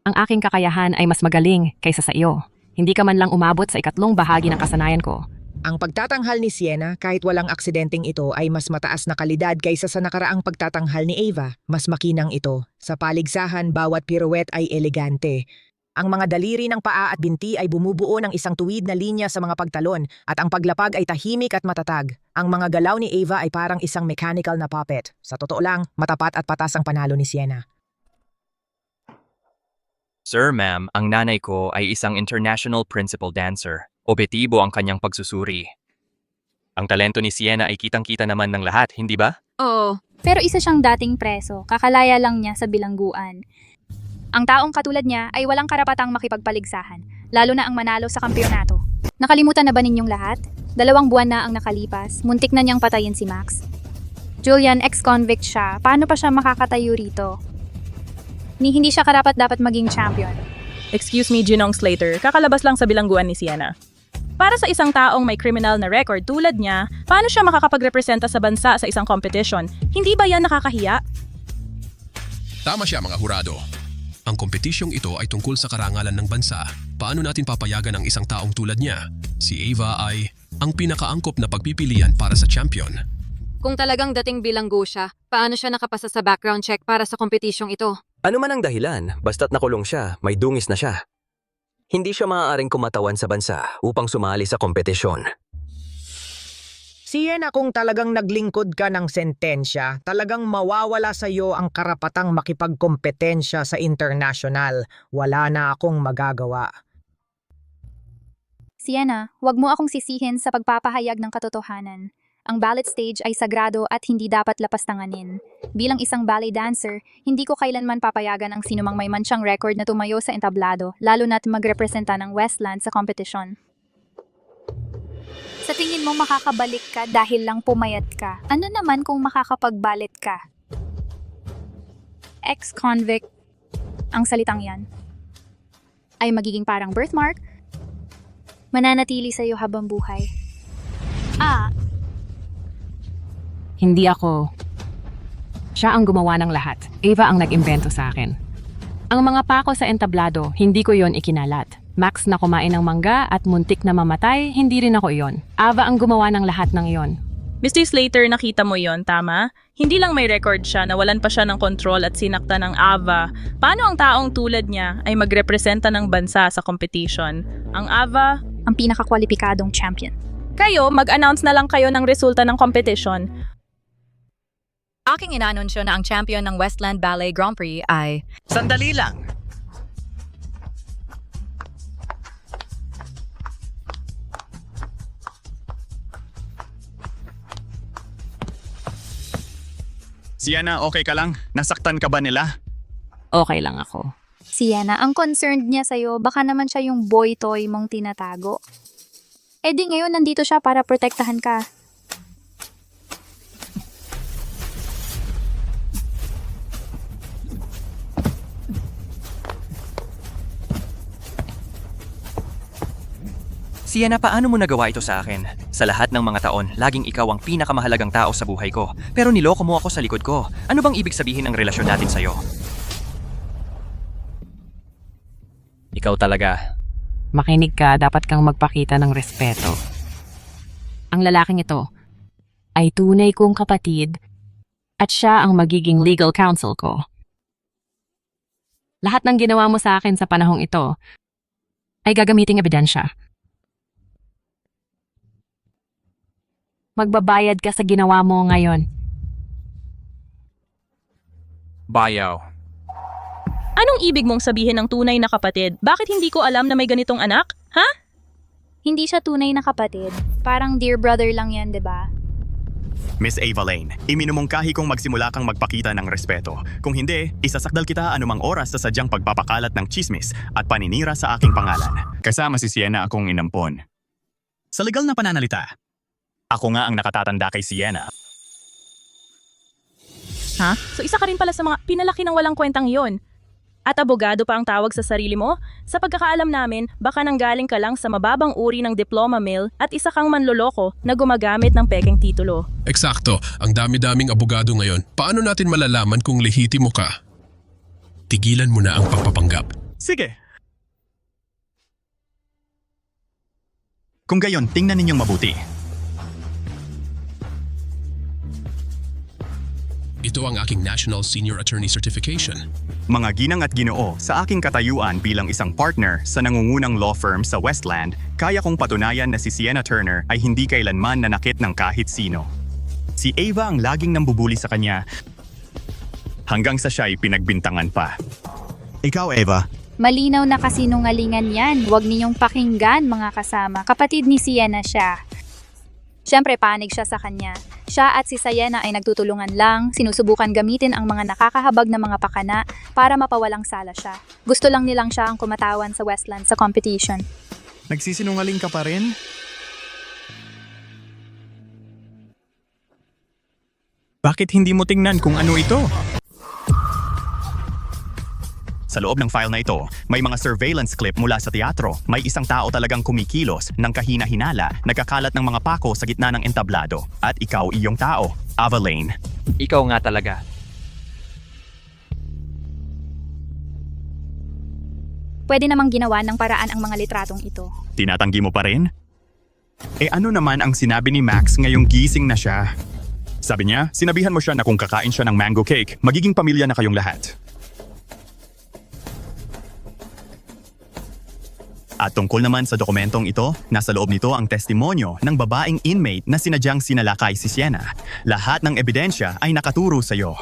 ang aking kakayahan ay mas magaling kaysa sa iyo. Hindi ka man lang umabot sa 2 bahagi ng kasanayan ko. Ang pagtatanghal ni Sienna kahit walang aksidenteng ito ay mas mataas na kalidad kaysa sa nakaraang pagtatanghal ni Ava. Mas makinang ito. Sa paligsahan, bawat pirouette ay elegante. Ang mga daliri ng paa at binti ay bumubuo ng isang tuwid na linya sa mga pagtalon at ang paglapag ay tahimik at matatag. Ang mga galaw ni Ava ay parang isang mechanical na puppet. Sa totoo lang, matapat at patas ang panalo ni Sienna. Sir, ma'am, ang nanay ko ay isang international principal dancer. Objektibo ang kanyang pagsusuri. Ang talento ni Sienna ay kitang-kita naman ng lahat, hindi ba? Oo. Pero isa siyang dating preso, kakalaya lang niya sa bilangguan. Ang taong katulad niya ay walang karapatang makipagpaligsahan, lalo na ang manalo sa kampyonato. Nakalimutan na ba ninyong lahat? 2 buwan na ang nakalipas, muntik na niyang patayin si Max. Julian, ex-convict siya, paano pa siya makakatayo rito? Hindi siya karapat-dapat maging champion. Excuse me, Ginong Slater, kakalabas lang sa bilangguan ni Sienna. Para sa isang taong may criminal na record tulad niya, paano siya makakapagrepresenta sa bansa sa isang competition? Hindi ba yan nakakahiya? Tama siya mga hurado. Ang kompetisyong ito ay tungkol sa karangalan ng bansa. Paano natin papayagan ang isang taong tulad niya? Si Ava ay ang pinakaangkop na pagpipilian para sa champion. Kung talagang dating bilanggo siya, paano siya nakapasa sa background check para sa kompetisyong ito? Ano man ang dahilan, basta't nakulong siya, may dungis na siya. Hindi siya maaaring kumatawan sa bansa upang sumali sa kompetisyon. Sienna, kung talagang naglingkod ka ng sentensya, talagang mawawala sa iyo ang karapatang makipagkompetensya sa international. Wala na akong magagawa. Sienna, huwag mo akong sisihin sa pagpapahayag ng katotohanan. Ang ballet stage ay sagrado at hindi dapat lapastanganin. Bilang isang ballet dancer, hindi ko kailanman papayagan ang sinumang may mansyang record na tumayo sa entablado, lalo na't magrepresenta ng Westland sa kompetisyon. Sa tingin mo makakabalik ka dahil lang pumayat ka? Ano naman kung makakapagbalit ka? Ex-convict, ang salitang yan, ay magiging parang birthmark, mananatili sa'yo habang buhay. Hindi ako. Siya ang gumawa ng lahat. Ava ang nag-imbento sa akin. Ang mga pako sa entablado, hindi ko yon ikinalat. Max na kumain ng mangga at muntik na mamatay, hindi rin ako iyon. Ava ang gumawa ng lahat ng iyon. Mr. Slater, nakita mo yon, tama? Hindi lang may record siya, nawalan pa siya ng kontrol at sinakta ng Ava. Paano ang taong tulad niya ay magrepresenta ng bansa sa competition? Ang Ava, ang pinakakwalipikadong champion. Kayo, mag-announce na lang kayo ng resulta ng competition. Aking inaanunsyo na ang champion ng Westland Ballet Grand Prix ay... Sandali lang! Sienna, okay ka lang? Nasaktan ka ba nila? Okay lang ako. Sienna, ang concerned niya sa'yo, baka naman siya yung boy toy mong tinatago. Eh di ngayon nandito siya para protektahan ka. Sienna, paano mo nagawa ito sa akin? Sa lahat ng mga taon, laging ikaw ang pinakamahalagang tao sa buhay ko. Pero niloko mo ako sa likod ko. Ano bang ibig sabihin ng relasyon natin sa'yo? Ikaw talaga. Makinig ka, dapat kang magpakita ng respeto. Ang lalaking ito ay tunay kong kapatid at siya ang magiging legal counsel ko. Lahat ng ginawa mo sa akin sa panahong ito ay gagamiting ebidensya. Magbabayad ka sa ginawa mo ngayon. Bayaw. Anong ibig mong sabihin ng tunay na kapatid? Bakit hindi ko alam na may ganitong anak? Ha? Hindi siya tunay na kapatid. Parang dear brother lang yan, di ba? Miss Ava Lane, iminumungkahi kong magsimula kang magpakita ng respeto. Kung hindi, isasakdal kita anumang oras sa sadyang pagpapakalat ng chismis at paninira sa aking pangalan. Kasama si Sienna akong inampon. Sa legal na pananalita, ako nga ang nakatatanda kay Sienna. Ha? So isa ka rin pala sa mga pinalaki ng walang kwentang iyon. At abogado pa ang tawag sa sarili mo? Sa pagkakaalam namin, baka nanggaling ka lang sa mababang uri ng diploma mill at isa kang manloloko na gumagamit ng pekeng titulo. Eksakto, ang dami-daming abogado ngayon. Paano natin malalaman kung lehitimo ka? Tigilan mo na ang pagpapanggap. Sige. Kung gayon, tingnan ninyong mabuti. Ito ang aking National Senior Attorney Certification. Mga ginang at ginoo, sa aking katayuan bilang isang partner sa nangungunang law firm sa Westland, kaya kong patunayan na si Sienna Turner ay hindi kailanman nanakit ng kahit sino. Si Ava ang laging nambubuli sa kanya hanggang sa siya'y pinagbintangan pa. Ikaw, Ava, Malinaw na kasinungalingan yan. Huwag ninyong pakinggan, mga kasama. Kapatid ni Sienna siya. Siyempre, panig siya sa kanya. Siya at si Sienna ay nagtutulungan lang, sinusubukan gamitin ang mga nakakahabag na mga pakana para mapawalang sala siya. Gusto lang nilang siya ang kumatawan sa Westland sa competition. nagsisinungaling ka pa rin? Bakit hindi mo tingnan kung ano ito? Sa loob ng file na ito, may mga surveillance clip mula sa teatro. May isang tao talagang kumikilos ng kahina-hinala, nagkakalat ng mga pako sa gitna ng entablado. At ikaw iyong tao, Ava Lane. Ikaw nga talaga. Pwede namang ginawa ng paraan ang mga litratong ito. Tinatanggi mo pa rin? Eh ano naman ang sinabi ni Max ngayong gising na siya? Sabi niya, sinabihan mo siya na kung kakain siya ng mango cake, magiging pamilya na kayong lahat. At tungkol naman sa dokumentong ito, nasa loob nito ang testimonyo ng babaeng inmate na sinadyang sinalakay si Sienna. Lahat ng ebidensya ay nakaturo sa iyo.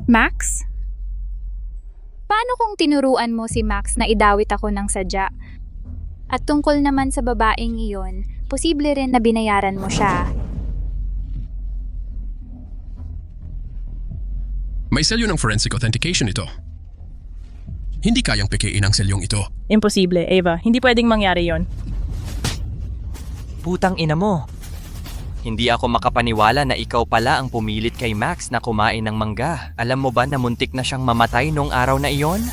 Max? Paano kung tinuruan mo si Max na idawit ako ng sadya? At tungkol naman sa babaeng iyon, posible rin na binayaran mo siya. May selyo ng forensic authentication ito. Hindi kayang pekein ang selyong ito. Imposible, Ava. Hindi pwedeng mangyari yon. Putang ina mo. Hindi ako makapaniwala na ikaw pala ang pumilit kay Max na kumain ng mangga. Alam mo ba na muntik na siyang mamatay noong araw na iyon?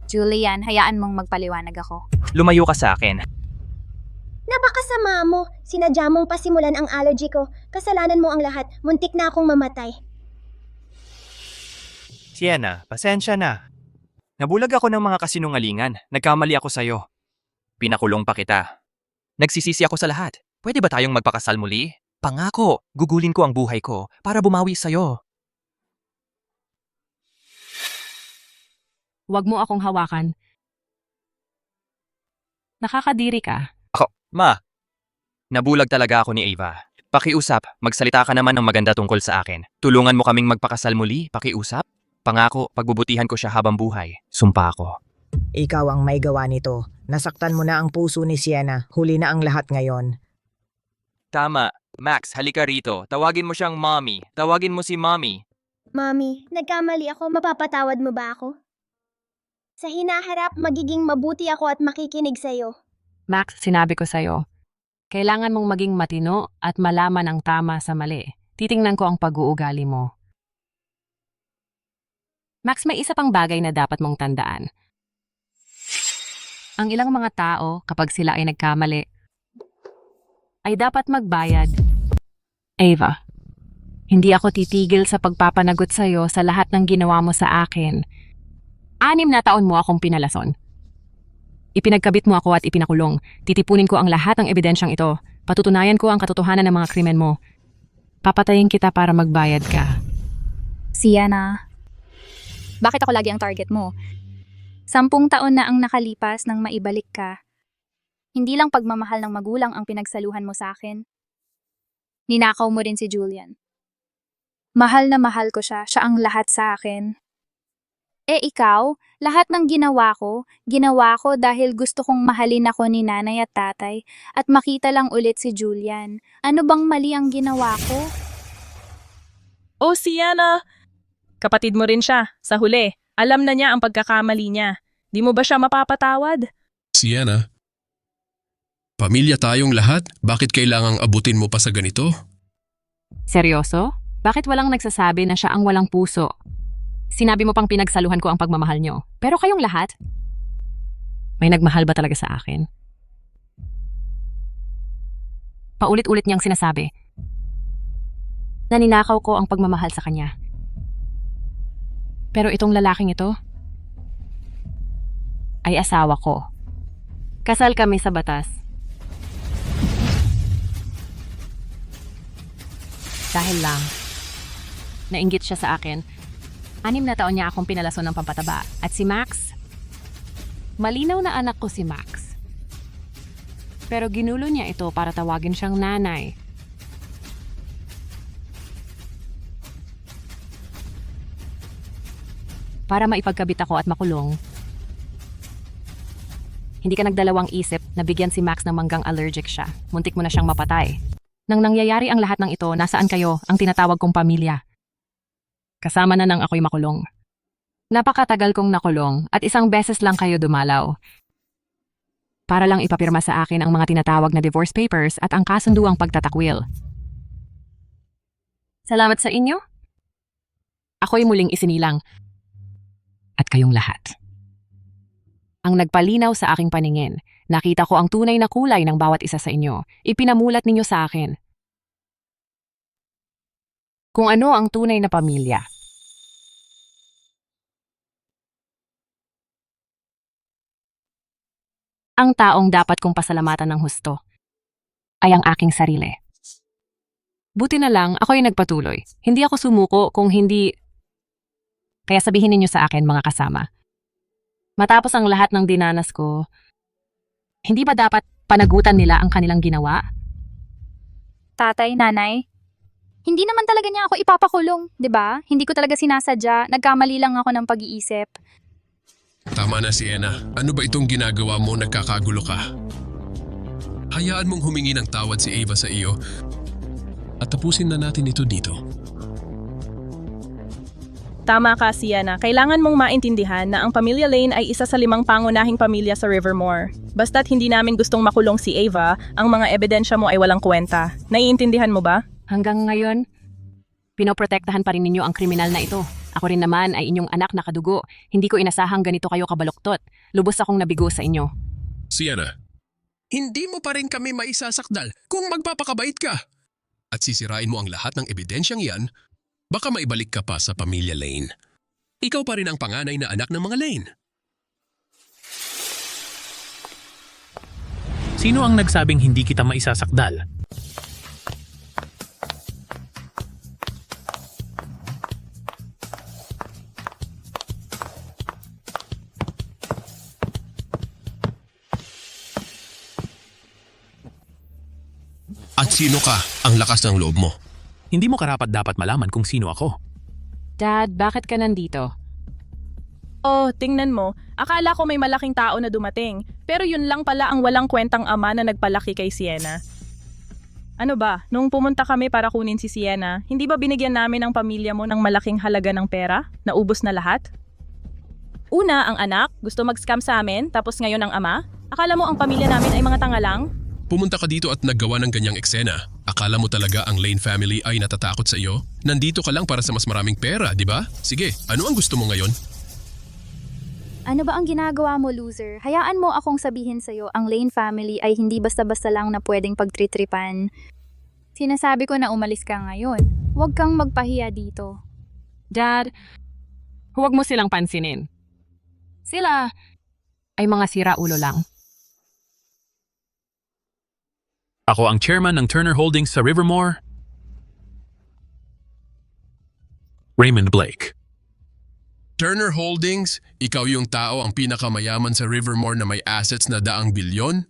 Julian, hayaan mong magpaliwanag ako. Lumayo ka sa akin. Napakasama mo. Sinadya mong pasimulan ang allergy ko. Kasalanan mo ang lahat. Muntik na akong mamatay. Sienna, pasensya na. Nabulag ako ng mga kasinungalingan. Nagkamali ako sa'yo. Pinakulong pa kita. Nagsisisi ako sa lahat. Pwede ba tayong magpakasal muli? Pangako, gugulin ko ang buhay ko para bumawi sa'yo. Huwag mo akong hawakan. Nakakadiri ka. Ma, nabulag talaga ako ni Ava. Pakiusap, magsalita ka naman ng maganda tungkol sa akin. Tulungan mo kaming magpakasal muli, pakiusap. Pangako, pagbubutihan ko siya habang buhay. Sumpa ako. Ikaw ang may gawa nito. Nasaktan mo na ang puso ni Sienna. Huli na ang lahat ngayon. Tama. Max, halika rito. Tawagin mo siyang mommy. Tawagin mo si mommy. Mami, nagkamali ako. Mapapatawad mo ba ako? Sa hinaharap, magiging mabuti ako at makikinig sa'yo. Max, sinabi ko sa'yo, kailangan mong maging matino at malaman ang tama sa mali. Titingnan ko ang pag-uugali mo. Max, may isa pang bagay na dapat mong tandaan. Ang ilang mga tao, kapag sila ay nagkamali, ay dapat magbayad. Ava, hindi ako titigil sa pagpapanagot sa'yo sa lahat ng ginawa mo sa akin. 6 na taon mo akong pinalason. Ipinagkabit mo ako at ipinakulong. Titipunin ko ang lahat ng ebidensyang ito. Patutunayan ko ang katotohanan ng mga krimen mo. Papatayin kita para magbayad ka. Sienna, bakit ako lagi ang target mo? 10 taon na ang nakalipas nang maibalik ka. Hindi lang pagmamahal ng magulang ang pinagsaluhan mo sa akin. Ninakaw mo rin si Julian. Mahal na mahal ko siya. Siya ang lahat sa akin. Ikaw, lahat ng ginawa ko dahil gusto kong mahalin ako ni nanay at tatay at makita lang ulit si Julian. Ano bang mali ang ginawa ko? Oh, Sienna! Kapatid mo rin siya. Sa huli, alam na niya ang pagkakamali niya. Di mo ba siya mapapatawad? Sienna, pamilya tayong lahat, bakit kailangang abutin mo pa sa ganito? Seryoso? Bakit walang nagsasabi na siya ang walang puso? Sinabi mo pang pinagsaluhan ko ang pagmamahal nyo. Pero kayong lahat? May nagmahal ba talaga sa akin? Paulit-ulit niyang sinasabi. Naninakaw ko ang pagmamahal sa kanya. Pero itong lalaking ito ay asawa ko. Kasal kami sa batas. Dahil lang, nainggit siya sa akin. 6 na taon niya akong pinalason ng pampataba. At si Max? Malinaw na anak ko si Max. Pero ginulo niya ito para tawagin siyang nanay. Para maipagkabit ako at makulong. Hindi ka nagdalawang isip na bigyan si Max ng manggang allergic siya. Muntik mo na siyang mapatay. Nang nangyayari ang lahat ng ito, nasaan kayo ang tinatawag kong pamilya? Kasama na nang ako'y makulong. Napakatagal kong nakulong at 1 beses lang kayo dumalaw. Para lang ipapirma sa akin ang mga tinatawag na divorce papers at ang kasunduang pagtatakwil. Salamat sa inyo. Ako'y muling isinilang. At kayong lahat. Ang nagpalinaw sa aking paningin, nakita ko ang tunay na kulay ng bawat isa sa inyo. Ipinamulat ninyo sa akin. Kung ano ang tunay na pamilya. Ang taong dapat kong pasalamatan ng husto ay ang aking sarili. Buti na lang ako'y nagpatuloy. Hindi ako sumuko kung hindi... Kaya sabihin ninyo sa akin mga kasama. Matapos ang lahat ng dinanas ko, hindi ba dapat panagutan nila ang kanilang ginawa? Tatay, nanay, hindi naman talaga niya ako ipapakulong, 'di ba? Hindi ko talaga sinasadya, nagkamali lang ako ng pag-iisip. Tama na, Sienna. Ano ba itong ginagawa mo? Nagkakagulo ka. Hayaan mong humingi ng tawad si Ava sa iyo at tapusin na natin ito dito. Tama ka, Sienna. Kailangan mong maintindihan na ang Pamilya Lane ay isa sa 5 pangunahing pamilya sa Rivermore. Basta't hindi namin gustong makulong si Ava, ang mga ebidensya mo ay walang kwenta. Naiintindihan mo ba? Hanggang ngayon, pinoprotektahan pa rin ninyo ang kriminal na ito. Ako rin naman ay inyong anak na kadugo. Hindi ko inasahang ganito kayo kabaluktot. Lubos akong nabigo sa inyo. Sienna, hindi mo pa rin kami maisasakdal kung magpapakabait ka. At sisirain mo ang lahat ng ebidensyang yan, baka maibalik ka pa sa Pamilya Lane. Ikaw pa rin ang panganay na anak ng mga Lane. Sino ang nagsabing hindi kita maisasakdal? At sino ka? Ang lakas ng loob mo. Hindi mo karapat-dapat malaman kung sino ako. Dad, bakit ka nandito? Oh, tingnan mo. Akala ko may malaking tao na dumating. Pero yun lang pala ang walang kwentang ama na nagpalaki kay Sienna. Ano ba, nung pumunta kami para kunin si Sienna, hindi ba binigyan namin ang pamilya mo ng malaking halaga ng pera? Naubos na lahat? Una, ang anak, gusto mag-scam sa amin, tapos ngayon ang ama? Akala mo ang pamilya namin ay mga tanga lang? Pumunta ka dito at naggawa ng ganyang eksena. Akala mo talaga ang Lane family ay natatakot sa iyo? Nandito ka lang para sa mas maraming pera, di ba? Sige, ano ang gusto mo ngayon? Ano ba ang ginagawa mo, loser? Hayaan mo akong sabihin sa'yo, ang Lane family ay hindi basta-basta lang na pwedeng pagtritripan. Sinasabi ko na umalis ka ngayon. Huwag kang magpahiya dito. Dad, huwag mo silang pansinin. Sila ay mga sira-ulo lang. Ako ang chairman ng Turner Holdings sa Rivermore. Raymond Blake. Turner Holdings, ikaw yung tao ang pinakamayaman sa Rivermore na may assets na 100 bilyon?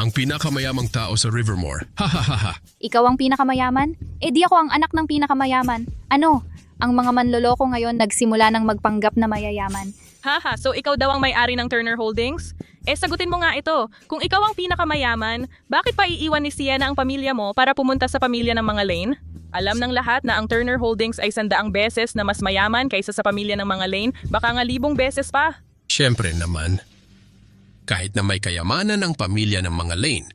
ang pinakamayamang tao sa Rivermore. Hahaha. Ikaw ang pinakamayaman? Eh di ako ang anak ng pinakamayaman. Ano? Ang mga manloloko ngayon nagsimula ng magpanggap na mayayaman. Haha, so ikaw daw ang may-ari ng Turner Holdings? Eh sagutin mo nga ito, kung ikaw ang pinakamayaman, bakit pa iiwan ni Sienna ang pamilya mo para pumunta sa pamilya ng mga Lane? Alam ng lahat na ang Turner Holdings ay 100 beses na mas mayaman kaysa sa pamilya ng mga Lane, baka nga 1,000 beses pa. Siyempre naman, kahit na may kayamanan ang pamilya ng mga Lane,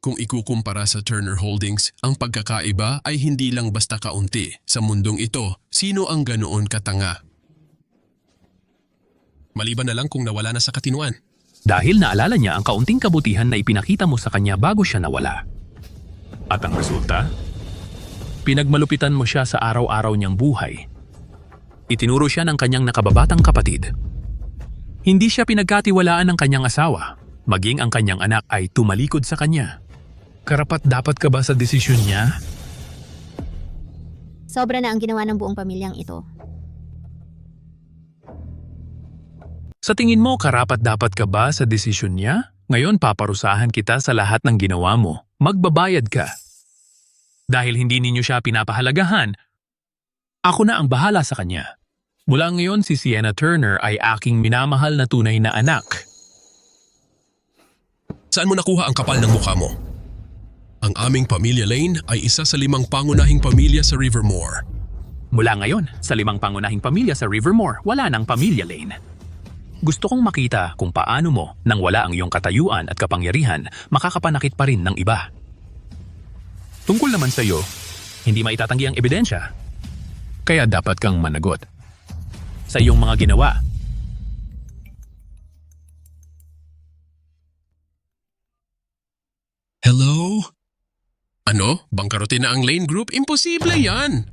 kung ikukumpara sa Turner Holdings, ang pagkakaiba ay hindi lang basta kaunti. Sa mundong ito, sino ang ganoon katanga? Maliban na lang kung nawala na sa katinuan. Dahil naalala niya ang kaunting kabutihan na ipinakita mo sa kanya bago siya nawala. At ang resulta? Pinagmalupitan mo siya sa araw-araw niyang buhay. Itinuro siya ng kanyang nakababatang kapatid. Hindi siya pinagkatiwalaan ng kanyang asawa, maging ang kanyang anak ay tumalikod sa kanya. Karapat dapat ka ba sa desisyon niya? Sobra na ang ginawa ng buong pamilyang ito. Sa tingin mo, karapat dapat ka ba sa desisyon niya? Ngayon paparusahan kita sa lahat ng ginawa mo. Magbabayad ka. Dahil hindi ninyo siya pinapahalagahan, ako na ang bahala sa kanya. Mula ngayon si Sienna Turner ay aking minamahal na tunay na anak. Saan mo nakuha ang kapal ng mukha mo? Ang aming pamilya Lane ay isa sa 5 pangunahing pamilya sa Rivermore. Mula ngayon, sa 5 pangunahing pamilya sa Rivermore, wala nang pamilya Lane. Gusto kong makita kung paano mo, nang wala ang iyong katayuan at kapangyarihan, makakapanakit pa rin ng iba. Tungkol naman sa iyo, hindi maitatanggi ang ebidensya. Kaya dapat kang managot sa iyong mga ginawa. Hello? Ano? Bangkarotin na ang Lane Group? Imposible yan!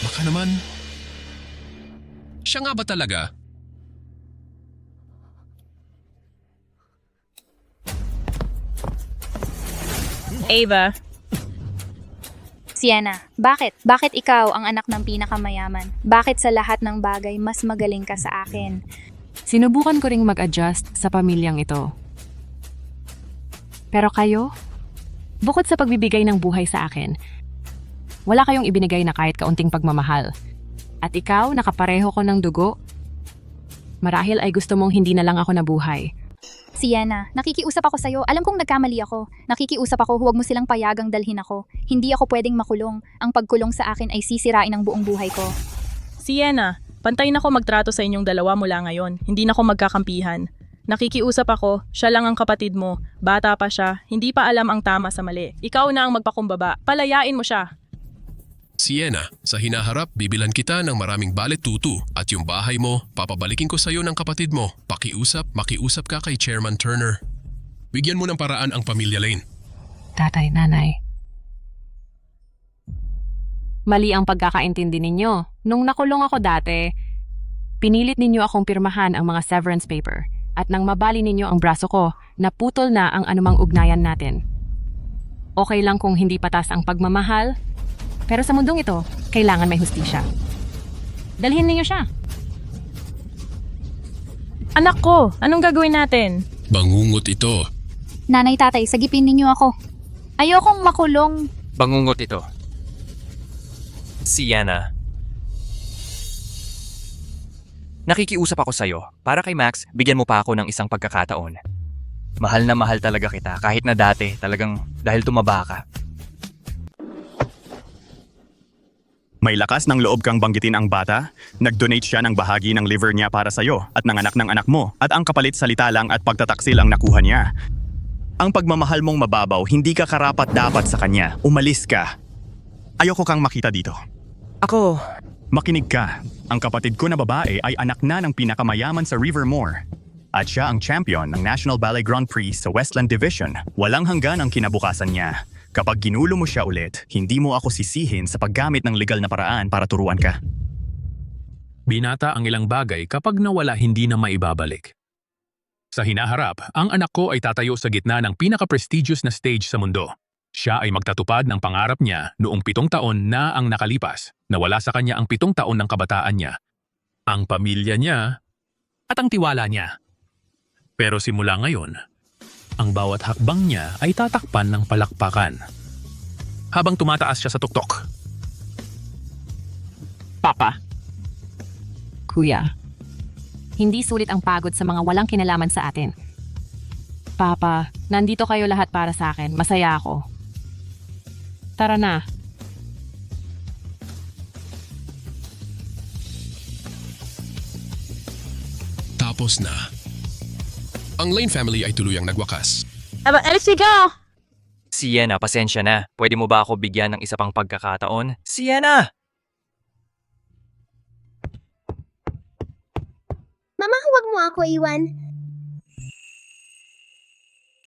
Baka naman... Siya nga ba talaga? Ava, Sienna, bakit? Bakit ikaw ang anak ng pinakamayaman? Bakit sa lahat ng bagay mas magaling ka sa akin? Sinubukan ko ring mag-adjust sa pamilyang ito. Pero kayo, bukod sa pagbibigay ng buhay sa akin, wala kayong ibinigay na kahit kaunting pagmamahal. At ikaw, nakapareho ko ng dugo. Marahil ay gusto mong hindi na lang ako nabuhay. Sienna, nakikiusap ako sa'yo. Alam kong nagkamali ako. Nakikiusap ako, huwag mo silang payagang dalhin ako. Hindi ako pwedeng makulong. Ang pagkulong sa akin ay sisirain ang buong buhay ko. Sienna, pantay na ako magtrato sa inyong dalawa mula ngayon. Hindi na ako magkakampihan. Nakikiusap ako, siya lang ang kapatid mo. Bata pa siya, hindi pa alam ang tama sa mali. Ikaw na ang magpakumbaba. Palayain mo siya. Sienna, sa hinaharap, bibilan kita ng maraming balet tutu at yung bahay mo, papabalikin ko sa'yo ng kapatid mo. Makiusap ka kay Chairman Turner. Bigyan mo ng paraan ang pamilya Lane. Tatay, nanay. Mali ang pagkakaintindi ninyo. Nung nakulong ako dati, pinilit ninyo akong pirmahan ang mga severance paper at nang mabali ninyo ang braso ko, naputol na ang anumang ugnayan natin. Okay lang kung hindi patas ang pagmamahal, pero sa mundong ito, kailangan may hustisya. Dalhin ninyo siya. Anak ko, anong gagawin natin? Bangungot ito. Nanay, tatay, sagipin ninyo ako. Ayokong makulong. Bangungot ito. Sienna. Nakikiusap ako sa'yo. Para kay Max, bigyan mo pa ako ng isang pagkakataon. Mahal na mahal talaga kita kahit na dati talagang dahil tumaba ka. May lakas ng loob kang banggitin ang bata? Nag-donate siya ng bahagi ng liver niya para sa'yo at ng anak ng anak mo at ang kapalit salita lang at pagtataksil ang nakuha niya. Ang pagmamahal mong mababaw, hindi ka karapat dapat sa kanya. Umalis ka. Ayoko kang makita dito. Ako... Makinig ka. Ang kapatid ko na babae ay anak na ng pinakamayaman sa Rivermore. At siya ang champion ng National Ballet Grand Prix sa Westland Division. Walang hanggan ang kinabukasan niya. Kapag ginulo mo siya ulit, hindi mo ako sisihin sa paggamit ng legal na paraan para turuan ka. Binata ang ilang bagay kapag nawala hindi na maibabalik. Sa hinaharap, ang anak ko ay tatayo sa gitna ng pinaka-prestigious na stage sa mundo. Siya ay magtatupad ng pangarap niya noong 7 taon na ang nakalipas. Nawala sa kanya ang 7 taon ng kabataan niya. ang pamilya niya, at ang tiwala niya. Pero simula ngayon, ang bawat hakbang niya ay tatakpan ng palakpakan. Habang tumataas siya sa tuktok. Papa. Kuya. Hindi sulit ang pagod sa mga walang kinalaman sa atin. Papa, nandito kayo lahat para sa akin. Masaya ako. Tara na. Tapos na. Ang Lane family ay tuluyang nagwakas. Sienna, pasensya na. Pwede mo ba ako bigyan ng isa pang pagkakataon? Sienna! Mama, huwag mo ako iwan.